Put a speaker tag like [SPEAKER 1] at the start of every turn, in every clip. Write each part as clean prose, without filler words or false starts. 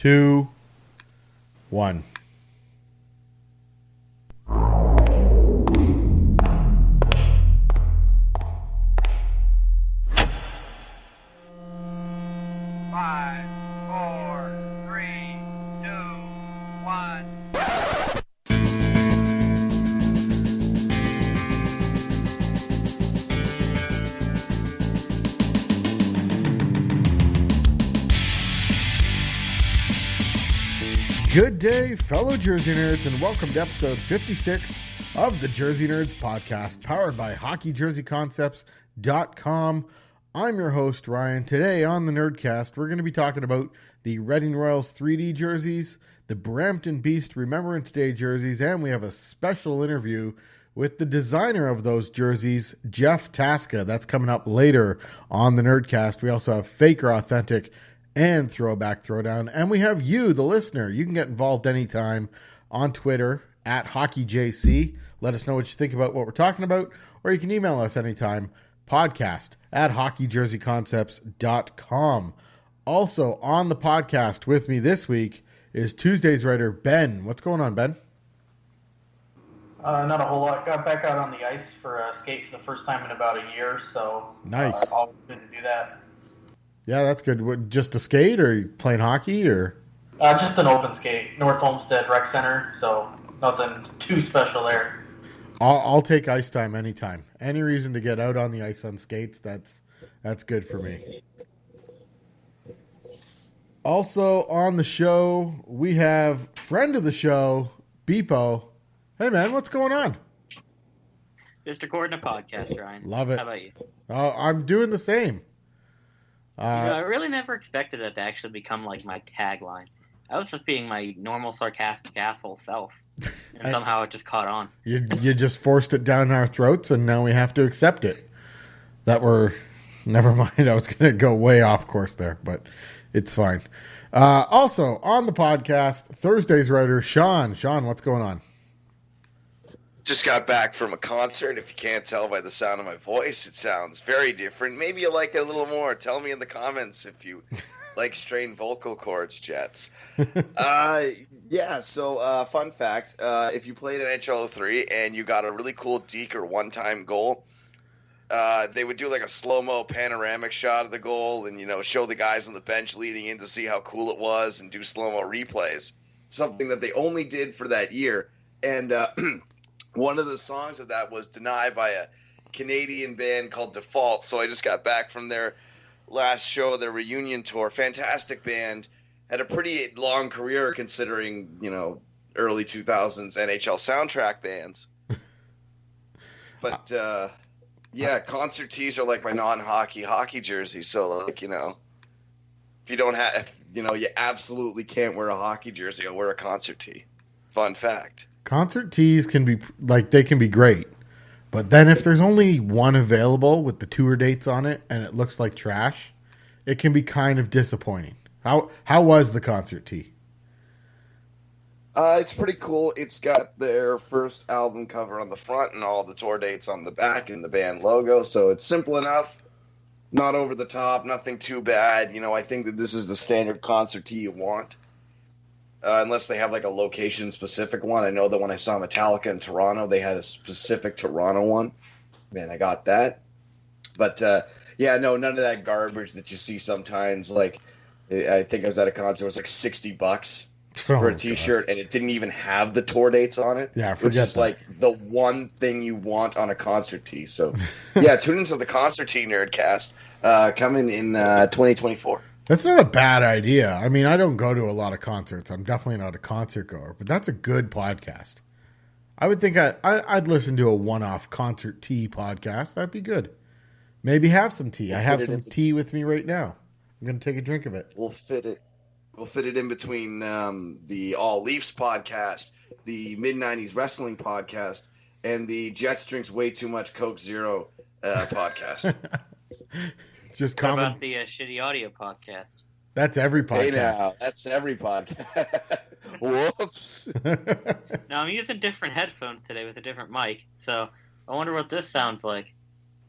[SPEAKER 1] 2, 1. Good day, fellow Jersey Nerds, and welcome to episode 56 of the Jersey Nerds podcast, powered by HockeyJerseyConcepts.com. I'm your host, Ryan. Today on the Nerdcast, we're going to be talking about the Reading Royals 3D jerseys, the Brampton Beast Remembrance Day jerseys, and we have a special interview with the designer of those jerseys, Jeff Tasca. That's coming up later on the Nerdcast. We also have Fake or Authentic and Throwback Throwdown. And we have you, the listener. You can get involved anytime on Twitter at HockeyJC. Let us know what you think about what we're talking about, or you can email us anytime, podcast at HockeyJerseyConcepts.com. Also on the podcast with me this week is Tuesday's writer, Ben. What's going on, Ben?
[SPEAKER 2] Not a whole lot. Got back out on the ice for a skate for the first time in about a year, so
[SPEAKER 1] nice.
[SPEAKER 2] Always good to do that.
[SPEAKER 1] Yeah, that's good. What, just a skate, or you playing hockey, or?
[SPEAKER 2] Just an open skate, North Olmsted Rec Center, so nothing too special there.
[SPEAKER 1] I'll take ice time anytime. Any reason to get out on the ice on skates, that's good for me. Also on the show, we have friend of the show, Bpoe. Hey, man, what's going on?
[SPEAKER 3] Just recording a podcast, Ryan.
[SPEAKER 1] Love it.
[SPEAKER 3] How about you?
[SPEAKER 1] I'm doing the same.
[SPEAKER 3] I really never expected that to actually become like my tagline. I was just being my normal sarcastic asshole self, and somehow it just caught on.
[SPEAKER 1] You just forced it down our throats, and now we have to accept it. Never mind. I was going to go way off course there, but it's fine. Also on the podcast, Thursday's writer, Shawn. Shawn, what's going on?
[SPEAKER 4] Just got back from a concert. If you can't tell by the sound of my voice, it sounds very different. Maybe you like it a little more. Tell me in the comments if you like strained vocal cords, Jets. So fun fact, if you played NHL 03 and you got a really cool deke or one-time goal, they would do like a slow-mo panoramic shot of the goal and, show the guys on the bench leading in to see how cool it was and do slow-mo replays. Something that they only did for that year. And one of the songs of that was Deny by a Canadian band called Default. So I just got back from their last show, their reunion tour. Fantastic band. Had a pretty long career considering, early 2000s NHL soundtrack bands. But, concert tees are like my non-hockey hockey jersey. So, if you don't have, you absolutely can't wear a hockey jersey, I'll wear a concert tee. Fun fact.
[SPEAKER 1] Concert tees can be great, but then if there's only one available with the tour dates on it and it looks like trash, it can be kind of disappointing. How was the concert tee?
[SPEAKER 4] It's pretty cool. It's got their first album cover on the front and all the tour dates on the back and the band logo, so it's simple enough, not over the top, nothing too bad. I think that this is the standard concert tee you want. Unless they have like a location-specific one. I know that when I saw Metallica in Toronto, they had a specific Toronto one. Man, I got that. But, none of that garbage that you see sometimes. Like, I think I was at a concert, it was like $60 for a T-shirt, and it didn't even have the tour dates on it.
[SPEAKER 1] Yeah,
[SPEAKER 4] which is like the one thing you want on a concert tee. So, tune into the Concert Tee Nerdcast coming in 2024.
[SPEAKER 1] That's not a bad idea. I mean, I don't go to a lot of concerts. I'm definitely not a concert goer, but that's a good podcast. I would think I'd listen to a one-off concert tea podcast. That'd be good. Maybe have some tea. I have some tea with me right now. I'm going to take a drink of it.
[SPEAKER 4] We'll fit it in between the All Leafs podcast, the Mid-90s Wrestling podcast, and the Jets Drinks Way Too Much Coke Zero podcast.
[SPEAKER 1] Just
[SPEAKER 3] what about the shitty audio podcast?
[SPEAKER 1] That's every podcast.
[SPEAKER 4] Hey now, that's every podcast. Whoops.
[SPEAKER 3] Now, I'm using different headphones today with a different mic, so I wonder what this sounds like.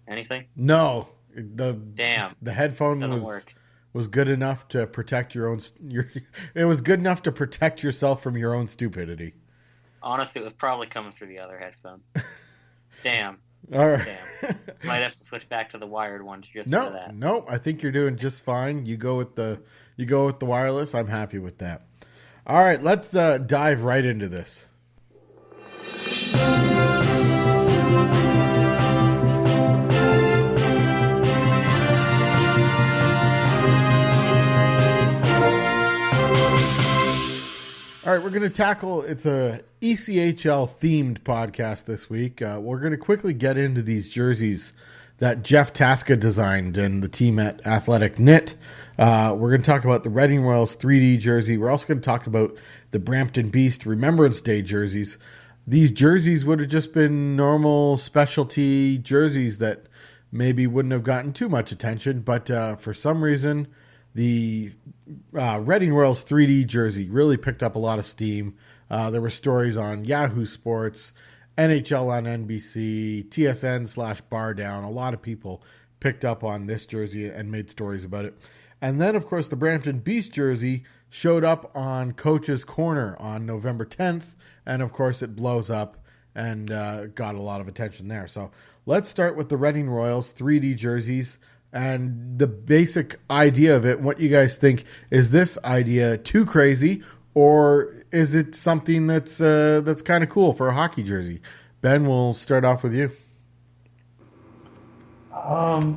[SPEAKER 3] Anything?
[SPEAKER 1] No.
[SPEAKER 3] Damn.
[SPEAKER 1] The headphone
[SPEAKER 3] Doesn't work.
[SPEAKER 1] was good enough to protect it was good enough to protect yourself from your own stupidity.
[SPEAKER 3] Honestly, it was probably coming through the other headphone. Damn.
[SPEAKER 1] All right.
[SPEAKER 3] Damn. Might have to switch back to the wired ones just for that.
[SPEAKER 1] No, I think you're doing just fine. You go with the wireless. I'm happy with that. All right, let's dive right into this. All right, we're going to tackle, it's a ECHL themed podcast this week. We're going to quickly get into these jerseys that Jeff Tasca designed and the team at Athletic Knit. We're going to talk about the Reading Royals 3D jersey. We're also going to talk about the Brampton Beast Remembrance Day jerseys. These jerseys would have just been normal specialty jerseys that maybe wouldn't have gotten too much attention, but for some reason, the Reading Royals 3D jersey really picked up a lot of steam. There were stories on Yahoo Sports, NHL on NBC, TSN/Bar Down. A lot of people picked up on this jersey and made stories about it. And then, of course, the Brampton Beast jersey showed up on Coach's Corner on November 10th. And, of course, it blows up and got a lot of attention there. So let's start with the Reading Royals 3D jerseys. And the basic idea of it, what you guys think, is this idea too crazy, or is it something that's kind of cool for a hockey jersey? Ben, we'll start off with you.
[SPEAKER 2] I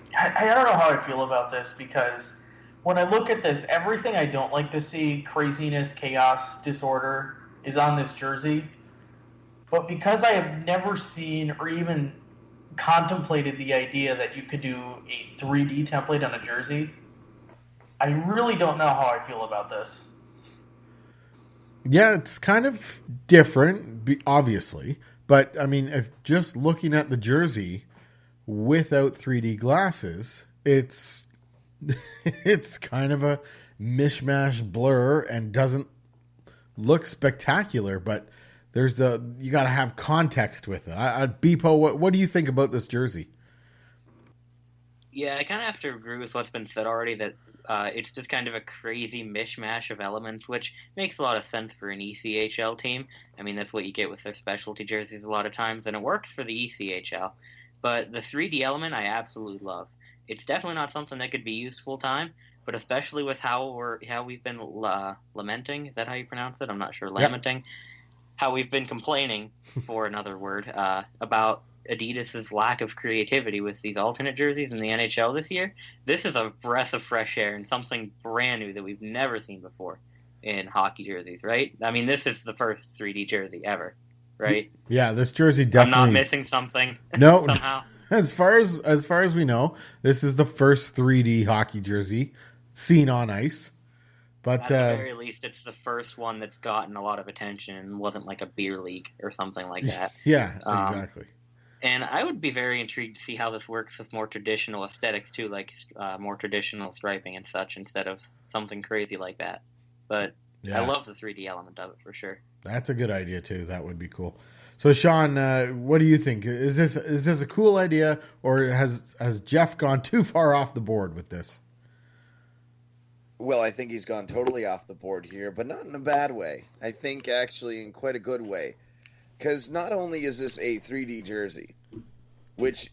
[SPEAKER 2] don't know how I feel about this, because when I look at this, everything I don't like to see, craziness, chaos, disorder, is on this jersey. But because I have never seen or even contemplated the idea that you could do a 3D template on a jersey, I really don't know how I feel about this.
[SPEAKER 1] Yeah, it's kind of different, obviously. But, I mean, if just looking at the jersey without 3D glasses, it's kind of a mishmash blur and doesn't look spectacular, but you got to have context with it. Bpoe, what do you think about this jersey?
[SPEAKER 3] Yeah, I kind of have to agree with what's been said already, that it's just kind of a crazy mishmash of elements, which makes a lot of sense for an ECHL team. I mean, that's what you get with their specialty jerseys a lot of times, and it works for the ECHL. But the 3D element, I absolutely love. It's definitely not something that could be used full time, but especially with how we've been lamenting. Is that how you pronounce it? I'm not sure. Lamenting. Yep. How we've been complaining, for another word, about Adidas's lack of creativity with these alternate jerseys in the NHL this year. This is a breath of fresh air and something brand new that we've never seen before in hockey jerseys, right? I mean, this is the first 3D jersey ever, right?
[SPEAKER 1] Yeah, this jersey definitely.
[SPEAKER 3] I'm not missing something.
[SPEAKER 1] No,
[SPEAKER 3] somehow.
[SPEAKER 1] As far as we know, this is the first 3D hockey jersey seen on ice. But
[SPEAKER 3] at the very least, it's the first one that's gotten a lot of attention and wasn't like a beer league or something like that.
[SPEAKER 1] Yeah, exactly.
[SPEAKER 3] And I would be very intrigued to see how this works with more traditional aesthetics too, like more traditional striping and such, instead of something crazy like that. But yeah. I love the 3D element of it for sure.
[SPEAKER 1] That's a good idea too. That would be cool. So Shawn, what do you think? Is this a cool idea, or has Jeff gone too far off the board with this?
[SPEAKER 4] Well, I think he's gone totally off the board here, but not in a bad way. I think actually in quite a good way. Because not only is this a 3D jersey, which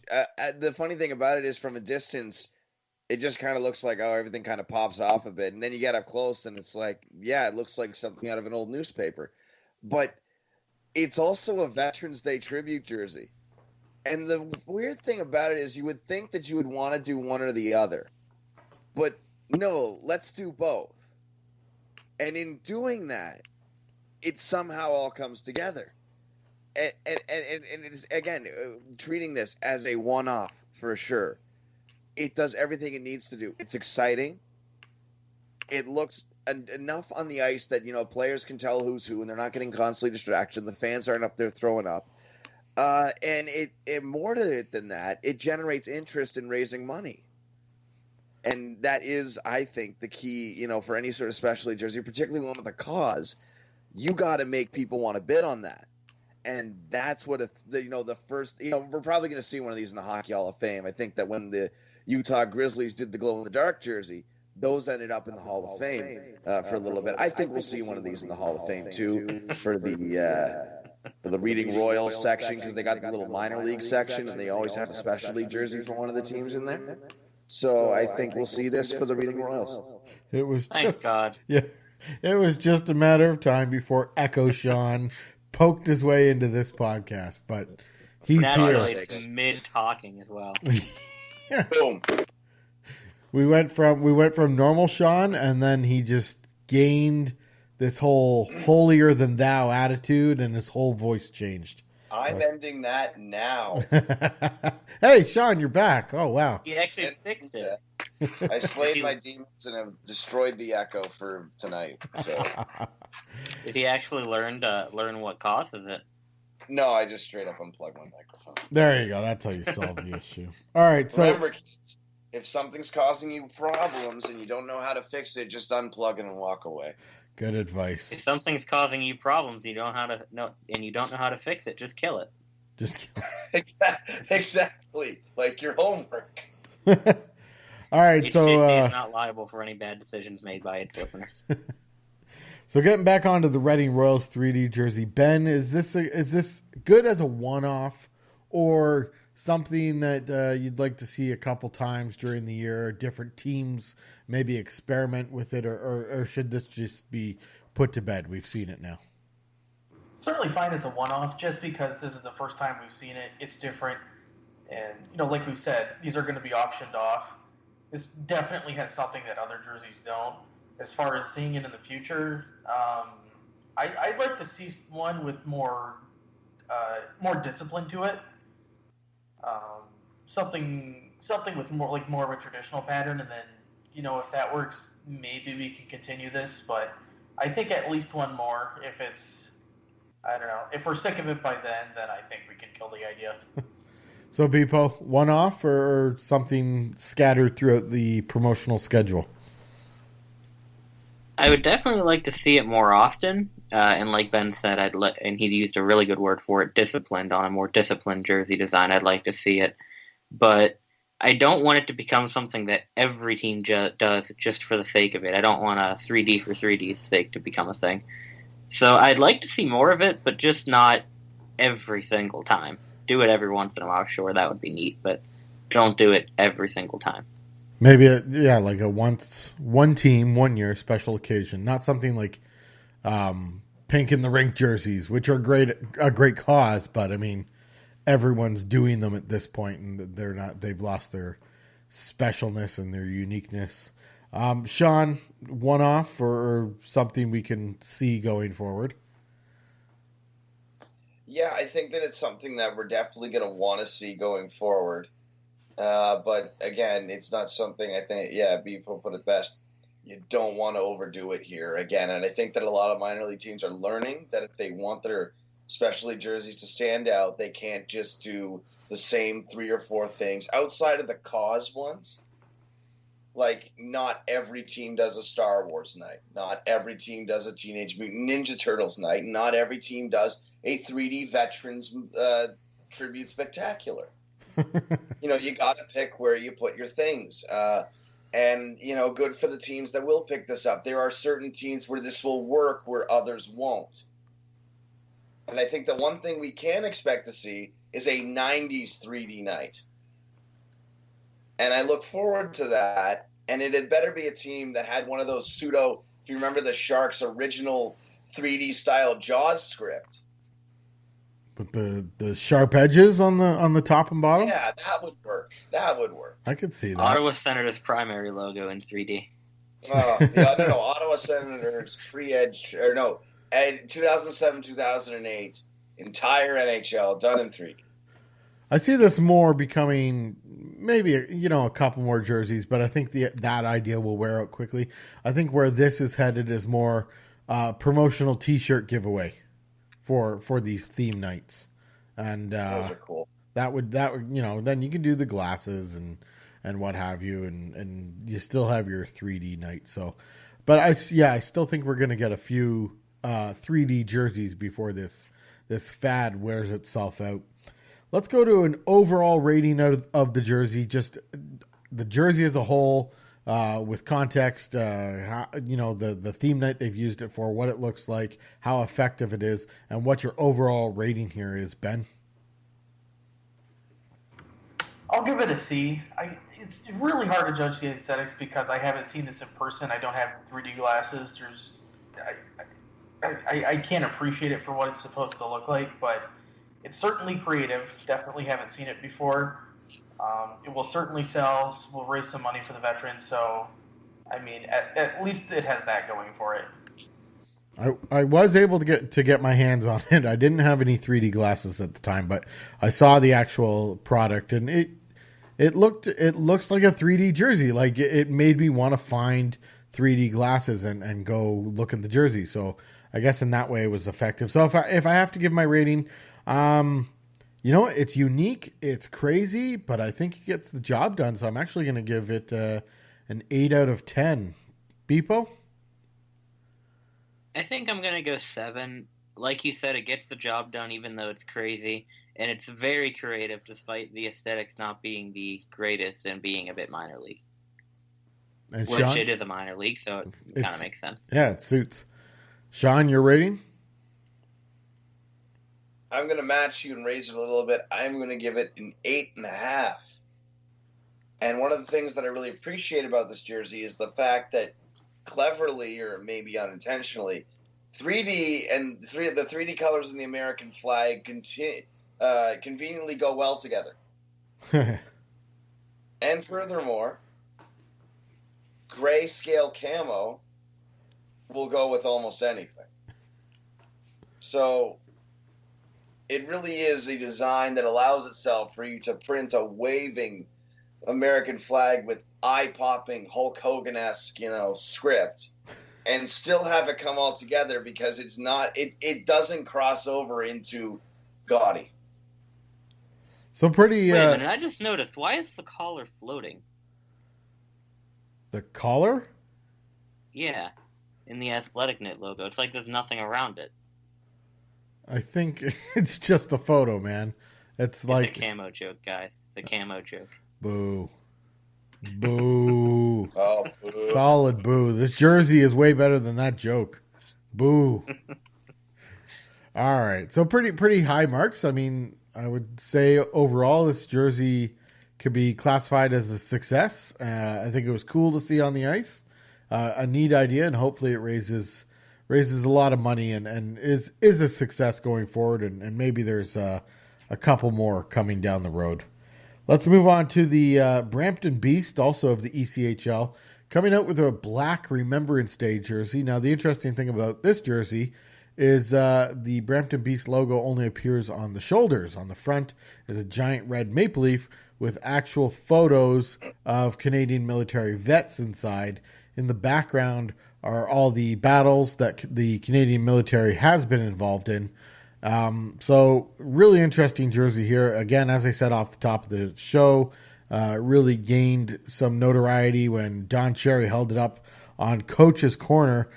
[SPEAKER 4] the funny thing about it is from a distance, it just kind of looks like, everything kind of pops off a bit. And then you get up close and it's like, yeah, it looks like something out of an old newspaper. But it's also a Veterans Day tribute jersey. And the weird thing about it is you would think that you would want to do one or the other. But no, let's do both. And in doing that, it somehow all comes together. And it is, again, treating this as a one-off for sure. It does everything it needs to do. It's exciting. It looks enough on the ice that, players can tell who's who and they're not getting constantly distracted. The fans aren't up there throwing up. And it more to it than that, it generates interest in raising money. And that is, I think, the key, for any sort of specialty jersey, particularly one with a cause. You got to make people want to bid on that. And that's what, the first, we're probably going to see one of these in the Hockey Hall of Fame. I think that when the Utah Grizzlies did the glow-in-the-dark jersey,
[SPEAKER 5] those ended up in the Hall of Fame for a little bit. I think we'll see one of these in the Hall of Fame too for the Reading Royals section, because they got the little minor league section and they always have a special league jersey for one of the teams in there. So I think we'll see this for the Reading Royals.
[SPEAKER 1] It was
[SPEAKER 3] Thank God.
[SPEAKER 1] Yeah, it was just a matter of time before Echo Shawn poked his way into this podcast, but he's here.
[SPEAKER 3] It's mid-talking as well.
[SPEAKER 5] Boom.
[SPEAKER 1] We went from normal Shawn, and then he just gained this whole holier than thou attitude, and his whole voice changed.
[SPEAKER 5] I'm ending that now.
[SPEAKER 1] Hey, Shawn, you're back. Oh, wow.
[SPEAKER 3] He actually fixed it.
[SPEAKER 5] I slayed my demons and have destroyed the Echo for tonight. So,
[SPEAKER 3] Did he actually learn what causes it?
[SPEAKER 5] no, I just straight up unplugged my microphone.
[SPEAKER 1] There you go. That's how you solve the issue. All right, so
[SPEAKER 5] Remember, kids, if something's causing you problems and you don't know how to fix it, just unplug it and walk away.
[SPEAKER 1] good advice.
[SPEAKER 3] If something's causing you problems, you don't know how to fix it. Just kill it.
[SPEAKER 1] Just
[SPEAKER 5] Exactly, like your homework.
[SPEAKER 1] all right.
[SPEAKER 3] HJC
[SPEAKER 1] So
[SPEAKER 3] is not liable for any bad decisions made by its listeners.
[SPEAKER 1] so getting back onto the Reading Royals 3D jersey, Ben, is this good as a one-off, or something that you'd like to see a couple times during the year? Different teams maybe experiment with it, or should this just be put to bed? We've seen it now.
[SPEAKER 2] Certainly fine as a one-off, just because this is the first time we've seen it. It's different, and like we said, these are going to be auctioned off. This definitely has something that other jerseys don't. As far as seeing it in the future, I'd like to see one with more discipline to it. Something with more of a traditional pattern, and then if that works, maybe we can continue this. But I think at least one more. If it's, I don't know, if we're sick of it by then I think we can kill the idea.
[SPEAKER 1] So Bpoe, one-off or something scattered throughout the promotional schedule?
[SPEAKER 3] I would definitely like to see it more often, and like Ben said, and he used a really good word for it, disciplined, on a more disciplined jersey design. I'd like to see it, but I don't want it to become something that every team does just for the sake of it. I don't want a 3D for 3D's sake to become a thing. So I'd like to see more of it, but just not every single time. Do it every once in a while, sure, that would be neat, but don't do it every single time.
[SPEAKER 1] Maybe like a one team, 1 year special occasion, not something like pink in the rink jerseys, which are a great cause, but I mean, everyone's doing them at this point, and they've lost their specialness and their uniqueness. Shawn, one off or something we can see going forward?
[SPEAKER 5] Yeah, I think that it's something that we're definitely going to want to see going forward. But again, it's not something I think, Bpoe put it best. You don't want to overdo it here again. And I think that a lot of minor league teams are learning that if they want their specialty jerseys to stand out, they can't just do the same 3 or 4 things outside of the cause ones. Like, not every team does a Star Wars night. Not every team does a Teenage Mutant Ninja Turtles night. Not every team does a 3D Veterans Tribute Spectacular. You got to pick where you put your things. And, good for the teams that will pick this up. There are certain teams where this will work where others won't. And I think the one thing we can expect to see is a 90s 3D night. And I look forward to that. And it had better be a team that had one of those if you remember the Sharks' original 3D style Jaws script.
[SPEAKER 1] But the sharp edges on the top and bottom?
[SPEAKER 5] Yeah, that would work.
[SPEAKER 1] I could see that.
[SPEAKER 3] Ottawa Senators' primary logo in 3D.
[SPEAKER 5] No, Ottawa Senators pre-edge, 2007, 2008, entire NHL done in 3D.
[SPEAKER 1] I see this more becoming maybe a couple more jerseys, but I think that idea will wear out quickly. I think where this is headed is more promotional T-shirt giveaway for these theme nights, and
[SPEAKER 5] those are cool.
[SPEAKER 1] That would then you can do the glasses and what have you, and you still have your 3D night. So, but I still think we're gonna get a few 3D jerseys before this fad wears itself out. Let's go to an overall rating of the jersey, just the jersey as a whole, with context, how, the theme night they've used it for, what it looks like, how effective it is, and what your overall rating here is, Ben.
[SPEAKER 2] I'll give it a C. It's really hard to judge the aesthetics because I haven't seen this in person. I don't have 3D glasses. I can't appreciate it for what it's supposed to look like, but it's certainly creative. Definitely haven't seen it before. It will certainly sell. We'll raise some money for the veterans. So, I mean, at least it has that going for it.
[SPEAKER 1] I was able to get my hands on it. I didn't have any 3D glasses at the time, but I saw the actual product, and it looks like a 3D jersey. Like it made me want to find 3D glasses and go look at the jersey. So I guess in that way it was effective. So if I have to give my rating, it's unique, it's crazy, but I think it gets the job done. So I'm actually going to give it an 8 out of 10. Bpoe?
[SPEAKER 3] I think I'm going to go 7. Like you said, it gets the job done even though it's crazy. And it's very creative despite the aesthetics not being the greatest and being a bit minor league.
[SPEAKER 1] And
[SPEAKER 3] Which
[SPEAKER 1] Shawn?
[SPEAKER 3] it is a minor league, so it kind of makes sense.
[SPEAKER 1] Yeah, it suits. Shawn, your rating?
[SPEAKER 5] I'm going to match you and raise it a little bit. I'm going to give it an 8.5. And one of the things that I really appreciate about this jersey is the fact that cleverly, or maybe unintentionally, 3D and the 3D colors in the American flag conveniently go well together. And furthermore, grayscale camo will go with almost anything. So it really is a design that allows itself for you to print a waving American flag with eye-popping Hulk Hogan-esque, script, and still have it come all together because it's not. It doesn't cross over into gaudy.
[SPEAKER 1] So pretty.
[SPEAKER 3] Wait a minute! I just noticed. Why is the collar floating?
[SPEAKER 1] The collar?
[SPEAKER 3] Yeah, in the Athletic Knit logo, it's like there's nothing around it.
[SPEAKER 1] I think it's just the photo, man. It's like
[SPEAKER 3] the camo joke, guys. The camo joke.
[SPEAKER 1] Boo. Boo.
[SPEAKER 5] Oh, boo.
[SPEAKER 1] Solid boo. This jersey is way better than that joke. Boo. All right. So pretty high marks. I mean, I would say overall this jersey could be classified as a success. I think it was cool to see on the ice. A neat idea, and hopefully it raises a lot of money and is a success going forward, and maybe there's a couple more coming down the road. Let's move on to the Brampton Beast, also of the ECHL, coming out with a black Remembrance Day jersey. Now, the interesting thing about this jersey is the Brampton Beast logo only appears on the shoulders. On the front is a giant red maple leaf with actual photos of Canadian military vets inside. In the background are all the battles that the Canadian military has been involved in. So really interesting jersey here. Again, as I said off the top of the show, really gained some notoriety when Don Cherry held it up on Coach's Corner.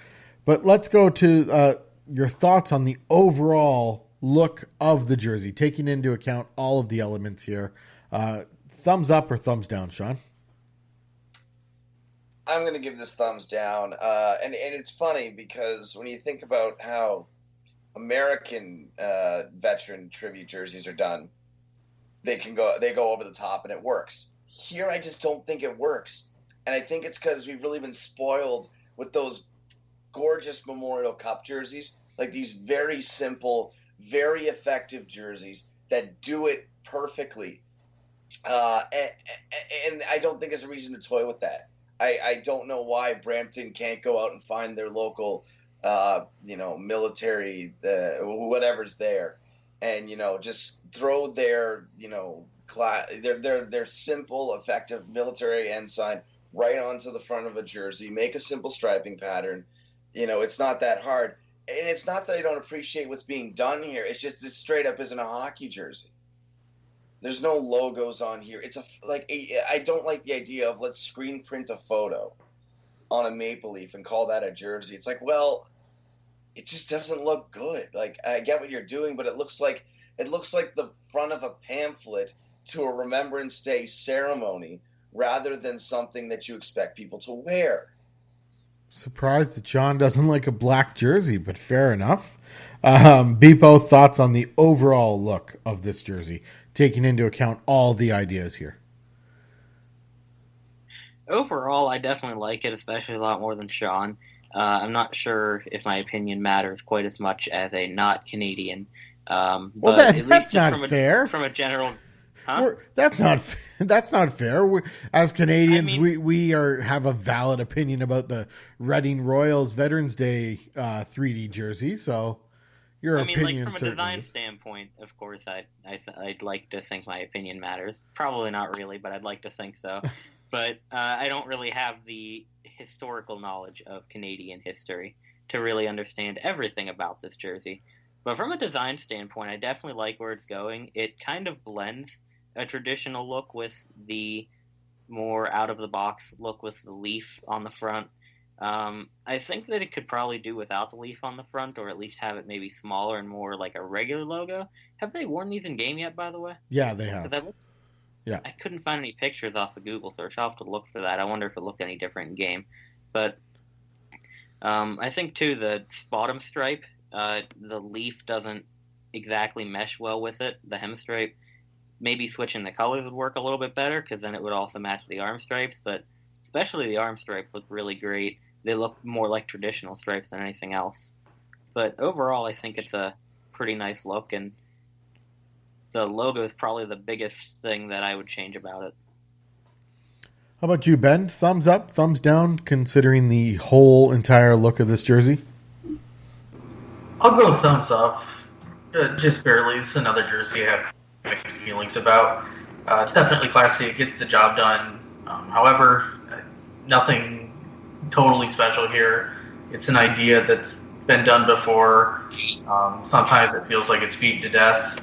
[SPEAKER 1] But let's go to your thoughts on the overall look of the jersey, taking into account all of the elements here. Thumbs up or thumbs down, Shawn?
[SPEAKER 5] I'm going to give this thumbs down. And it's funny because when you think about how American veteran tribute jerseys are done, they go over the top and it works. Here, I just don't think it works. And I think it's because we've really been spoiled with those gorgeous Memorial Cup jerseys, like these very simple, very effective jerseys that do it perfectly. And I don't think there's a reason to toy with that. I don't know why Brampton can't go out and find their local, military, whatever's there, and just throw their, their simple, effective military ensign right onto the front of a jersey. Make a simple striping pattern. It's not that hard, and it's not that I don't appreciate what's being done here. It's just this straight up isn't a hockey jersey. There's no logos on here. I don't like the idea of let's screen print a photo on a maple leaf and call that a jersey. It's like, well, it just doesn't look good. Like, I get what you're doing, but it looks like the front of a pamphlet to a Remembrance Day ceremony rather than something that you expect people to wear.
[SPEAKER 1] Surprised that Shawn doesn't like a black jersey, but fair enough. Bpoe, thoughts on the overall look of this jersey, taking into account all the ideas here?
[SPEAKER 3] Overall, I definitely like it, especially a lot more than Shawn. I'm not sure if my opinion matters quite as much as a not Canadian.
[SPEAKER 1] Well,
[SPEAKER 3] but
[SPEAKER 1] that's not fair.
[SPEAKER 3] From a general, huh?
[SPEAKER 1] That's not fair. As Canadians, we have a valid opinion about the Reading Royals Veterans Day 3D jersey. So your opinion,
[SPEAKER 3] like from a design standpoint, of course, I'd like to think my opinion matters. Probably not really, but I'd like to think so. But I don't really have the historical knowledge of Canadian history to really understand everything about this jersey. But from a design standpoint, I definitely like where it's going. It kind of blends a traditional look with the more out-of-the-box look with the leaf on the front. I think that it could probably do without the leaf on the front, or at least have it maybe smaller and more like a regular logo. Have they worn these in game yet, by the way?
[SPEAKER 1] Yeah, they have.
[SPEAKER 3] Yeah. I couldn't find any pictures off of Google search. I'll have to look for that. I wonder if it looked any different in game. But I think, too, the bottom stripe, the leaf doesn't exactly mesh well with it. The hem stripe, maybe switching the colors would work a little bit better, because then it would also match the arm stripes. But especially the arm stripes look really great. They look more like traditional stripes than anything else. But overall, I think it's a pretty nice look, and the logo is probably the biggest thing that I would change about it.
[SPEAKER 1] How about you, Ben? Thumbs up, thumbs down, considering the whole entire look of this jersey?
[SPEAKER 2] I'll go thumbs up. Just barely. It's another jersey I have mixed feelings about. It's definitely classy. It gets the job done. However, nothing totally special here. It's an idea that's been done before. Sometimes it feels like it's beaten to death.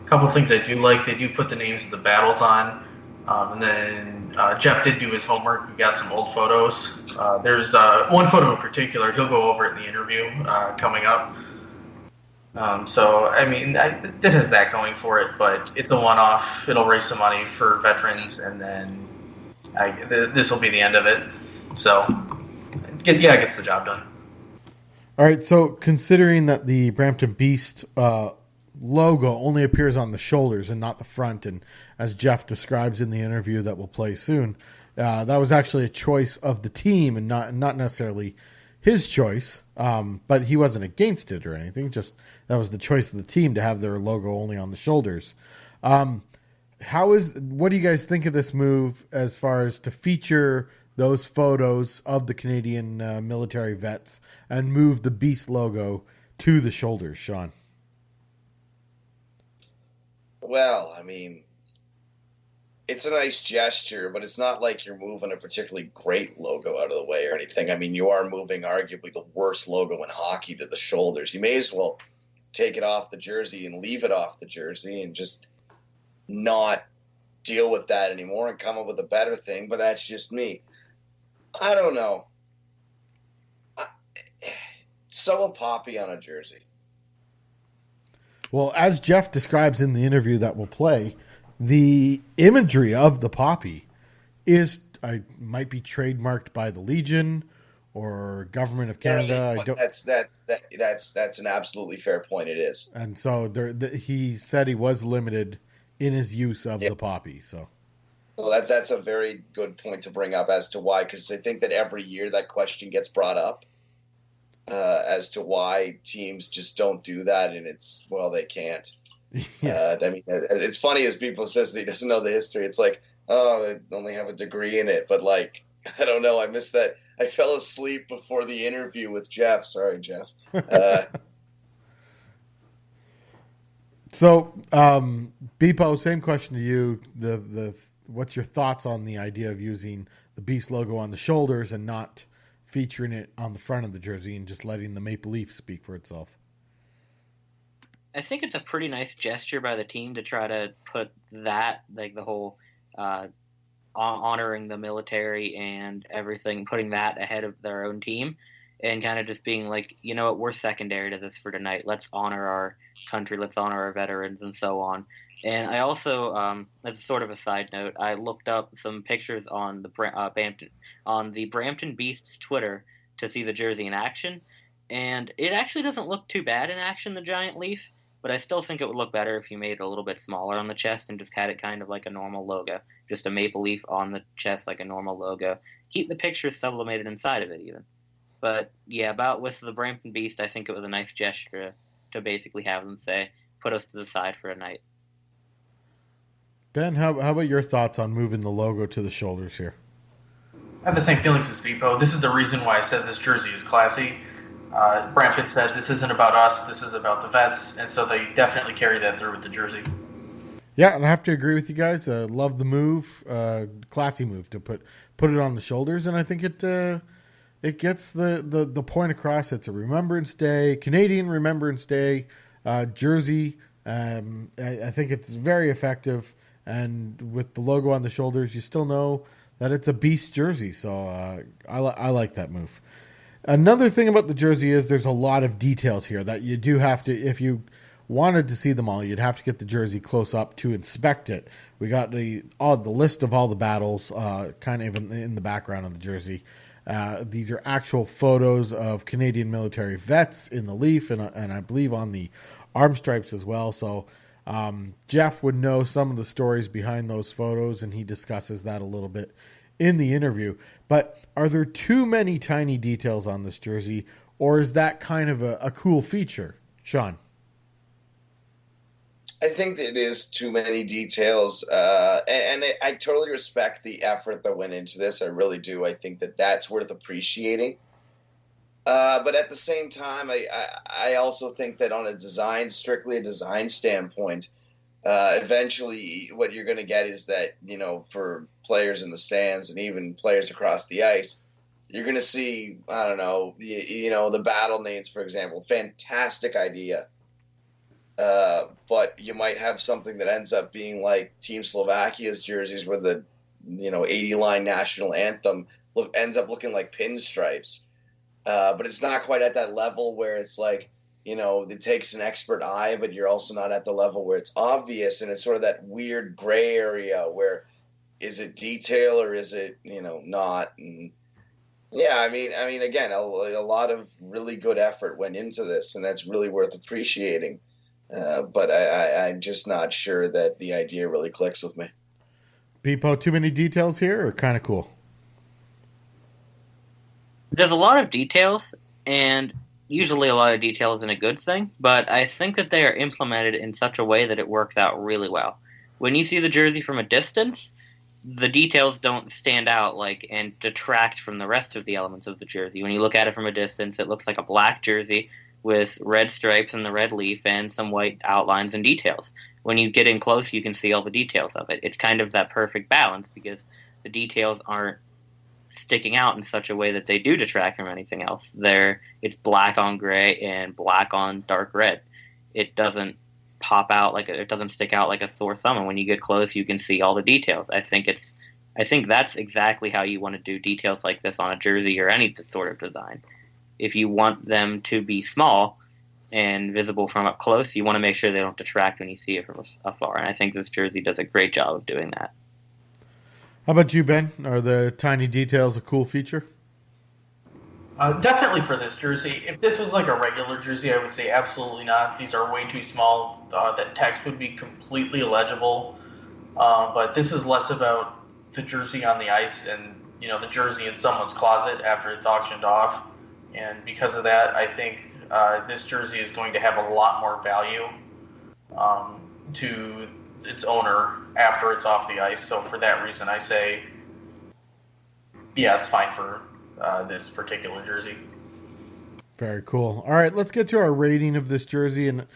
[SPEAKER 2] A couple things I do like, they do put the names of the battles on. And then Jeff did do his homework. We got some old photos. There's one photo in particular. He'll go over it in the interview coming up. It has that going for it, but it's a one-off. It'll raise some money for veterans, and then this will be the end of it. So, it gets the job done.
[SPEAKER 1] All right, so considering that the Brampton Beast logo only appears on the shoulders and not the front, and as Jeff describes in the interview that we'll play soon, that was actually a choice of the team and not necessarily his choice, but he wasn't against it or anything. Just that was the choice of the team to have their logo only on the shoulders. What do you guys think of this move as far as to feature those photos of the Canadian military vets and move the Beast logo to the shoulders, Shawn?
[SPEAKER 5] Well, it's a nice gesture, but it's not like you're moving a particularly great logo out of the way or anything. You are moving arguably the worst logo in hockey to the shoulders. You may as well take it off the jersey and leave it off the jersey and just not deal with that anymore and come up with a better thing, but that's just me. I don't know. Sew a poppy on a jersey.
[SPEAKER 1] Well, as Jeff describes in the interview that we'll play, the imagery of the poppy might be trademarked by the Legion or Government of Canada.
[SPEAKER 5] That's an absolutely fair point. It is,
[SPEAKER 1] and so he said he was limited in his use of the poppy. So,
[SPEAKER 5] well, that's a very good point to bring up as to why, because I think that every year that question gets brought up. As to why teams just don't do that, and they can't. Yeah. It's funny as people says that he doesn't know the history. It's like, oh, they only have a degree in it, but I don't know. I missed that. I fell asleep before the interview with Jeff. Sorry, Jeff.
[SPEAKER 1] So, Bpoe, same question to you. What's your thoughts on the idea of using the Beast logo on the shoulders and not featuring it on the front of the jersey and just letting the Maple Leaf speak for itself?
[SPEAKER 3] I think it's a pretty nice gesture by the team to try to put that, the whole honoring the military and everything, putting that ahead of their own team. and kind of just being like, you know what, we're secondary to this for tonight. Let's honor our country, let's honor our veterans, and so on. And I also, as sort of a side note, I looked up some pictures on the Brampton Beast's Twitter to see the jersey in action, and it actually doesn't look too bad in action, the giant leaf, but I still think it would look better if you made it a little bit smaller on the chest and just had it kind of like a normal logo, just a maple leaf on the chest like a normal logo. Keep the pictures sublimated inside of it even. But yeah, with the Brampton Beast, I think it was a nice gesture to basically have them say, put us to the side for a night.
[SPEAKER 1] Ben, how about your thoughts on moving the logo to the shoulders here?
[SPEAKER 2] I have the same feelings as Bpoe. This is the reason why I said this jersey is classy. Brampton said this isn't about us, this is about the vets, and so they definitely carry that through with the jersey.
[SPEAKER 1] Yeah, and I have to agree with you guys. Love the move, classy move to put it on the shoulders, and I think it gets the point across. It's a Remembrance Day, Canadian Remembrance Day jersey. I think it's very effective, and with the logo on the shoulders, you still know that it's a Beast jersey. So I like that move. Another thing about the jersey is there's a lot of details here that you do have to, if you wanted to see them all, you'd have to get the jersey close up to inspect it. We got the list of all the battles kind of in the background of the jersey. These are actual photos of Canadian military vets in the leaf and I believe on the arm stripes as well. So Jeff would know some of the stories behind those photos, and he discusses that a little bit in the interview. But are there too many tiny details on this jersey, or is that kind of a cool feature? Shawn?
[SPEAKER 5] I think that it is too many details, and I totally respect the effort that went into this. I really do. I think that that's worth appreciating. But at the same time, I also think that on strictly a design standpoint, eventually what you're going to get is that, for players in the stands and even players across the ice, you're going to see, I don't know, the battle names, for example. Fantastic idea. But you might have something that ends up being like Team Slovakia's jerseys where the 80-line national anthem ends up looking like pinstripes. But it's not quite at that level where it's like, it takes an expert eye, but you're also not at the level where it's obvious. And it's sort of that weird gray area where is it detail or is it, not? And yeah, I mean, again, a lot of really good effort went into this, and that's really worth appreciating. But I'm just not sure that the idea really clicks with me.
[SPEAKER 1] Bpoe, too many details here, or kind of cool?
[SPEAKER 3] There's a lot of details, and usually a lot of details is a good thing, but I think that they are implemented in such a way that it works out really well. When you see the jersey from a distance, the details don't stand out and detract from the rest of the elements of the jersey. When you look at it from a distance, it looks like a black jersey with red stripes and the red leaf and some white outlines and details. When you get in close, you can see all the details of it. It's kind of that perfect balance because the details aren't sticking out in such a way that they do detract from anything else. It's black on gray and black on dark red. It doesn't pop out it doesn't stick out like a sore thumb. And when you get close, you can see all the details. I think that's exactly how you want to do details like this on a jersey or any sort of design. If you want them to be small and visible from up close, you want to make sure they don't detract when you see it from afar. And I think this jersey does a great job of doing that.
[SPEAKER 1] How about you, Ben? Are the tiny details a cool feature?
[SPEAKER 2] Definitely for this jersey. If this was like a regular jersey, I would say absolutely not. These are way too small. That text would be completely illegible. But this is less about the jersey on the ice and the jersey in someone's closet after it's auctioned off. And because of that, I think this jersey is going to have a lot more value to its owner after it's off the ice. So for that reason, I say, yeah, it's fine for this particular jersey.
[SPEAKER 1] Very cool. All right, let's get to our rating of this jersey. And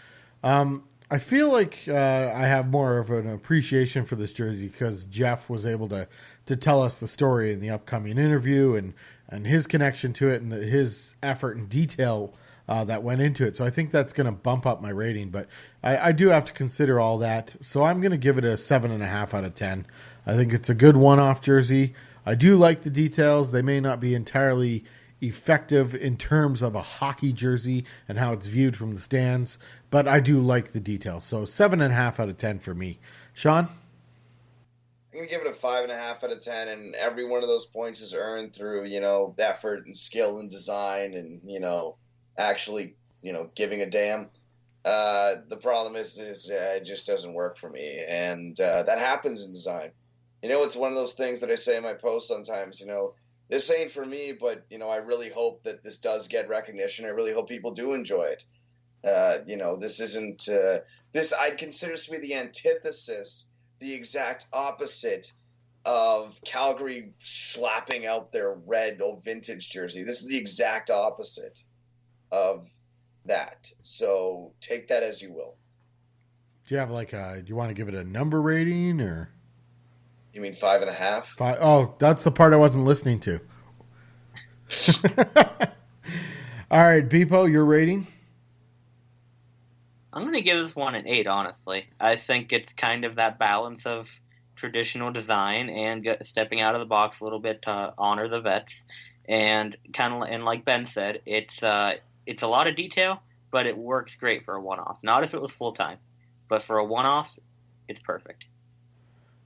[SPEAKER 1] I feel like I have more of an appreciation for this jersey because Jeff was able to tell us the story in the upcoming interview and his connection to it and his effort and detail that went into it. So I think that's going to bump up my rating, but I do have to consider all that. So I'm going to give it a 7.5 out of 10. I think it's a good one-off jersey. I do like the details. They may not be entirely effective in terms of a hockey jersey and how it's viewed from the stands, but I do like the details. So 7.5 out of 10 for me. Shawn?
[SPEAKER 5] I'm going to give it a 5.5 out of 10, and every one of those points is earned through, effort and skill and design and, actually, giving a damn. The problem is it just doesn't work for me, and that happens in design. It's one of those things that I say in my posts sometimes, this ain't for me, but, I really hope that this does get recognition. I really hope people do enjoy it. This isn't, this I'd consider to be the antithesis, the exact opposite of Calgary slapping out their red vintage jersey. This is the exact opposite of that. So take that as you will.
[SPEAKER 1] Do you have do you want to give it a number rating or?
[SPEAKER 5] You mean 5.5?
[SPEAKER 1] 5. Oh, that's the part I wasn't listening to. All right, Bpoe, your rating?
[SPEAKER 3] I'm going to give this one an 8, honestly. I think it's kind of that balance of traditional design and stepping out of the box a little bit to honor the vets. And and like Ben said, it's a lot of detail, but it works great for a one-off. Not if it was full-time, but for a one-off, it's perfect.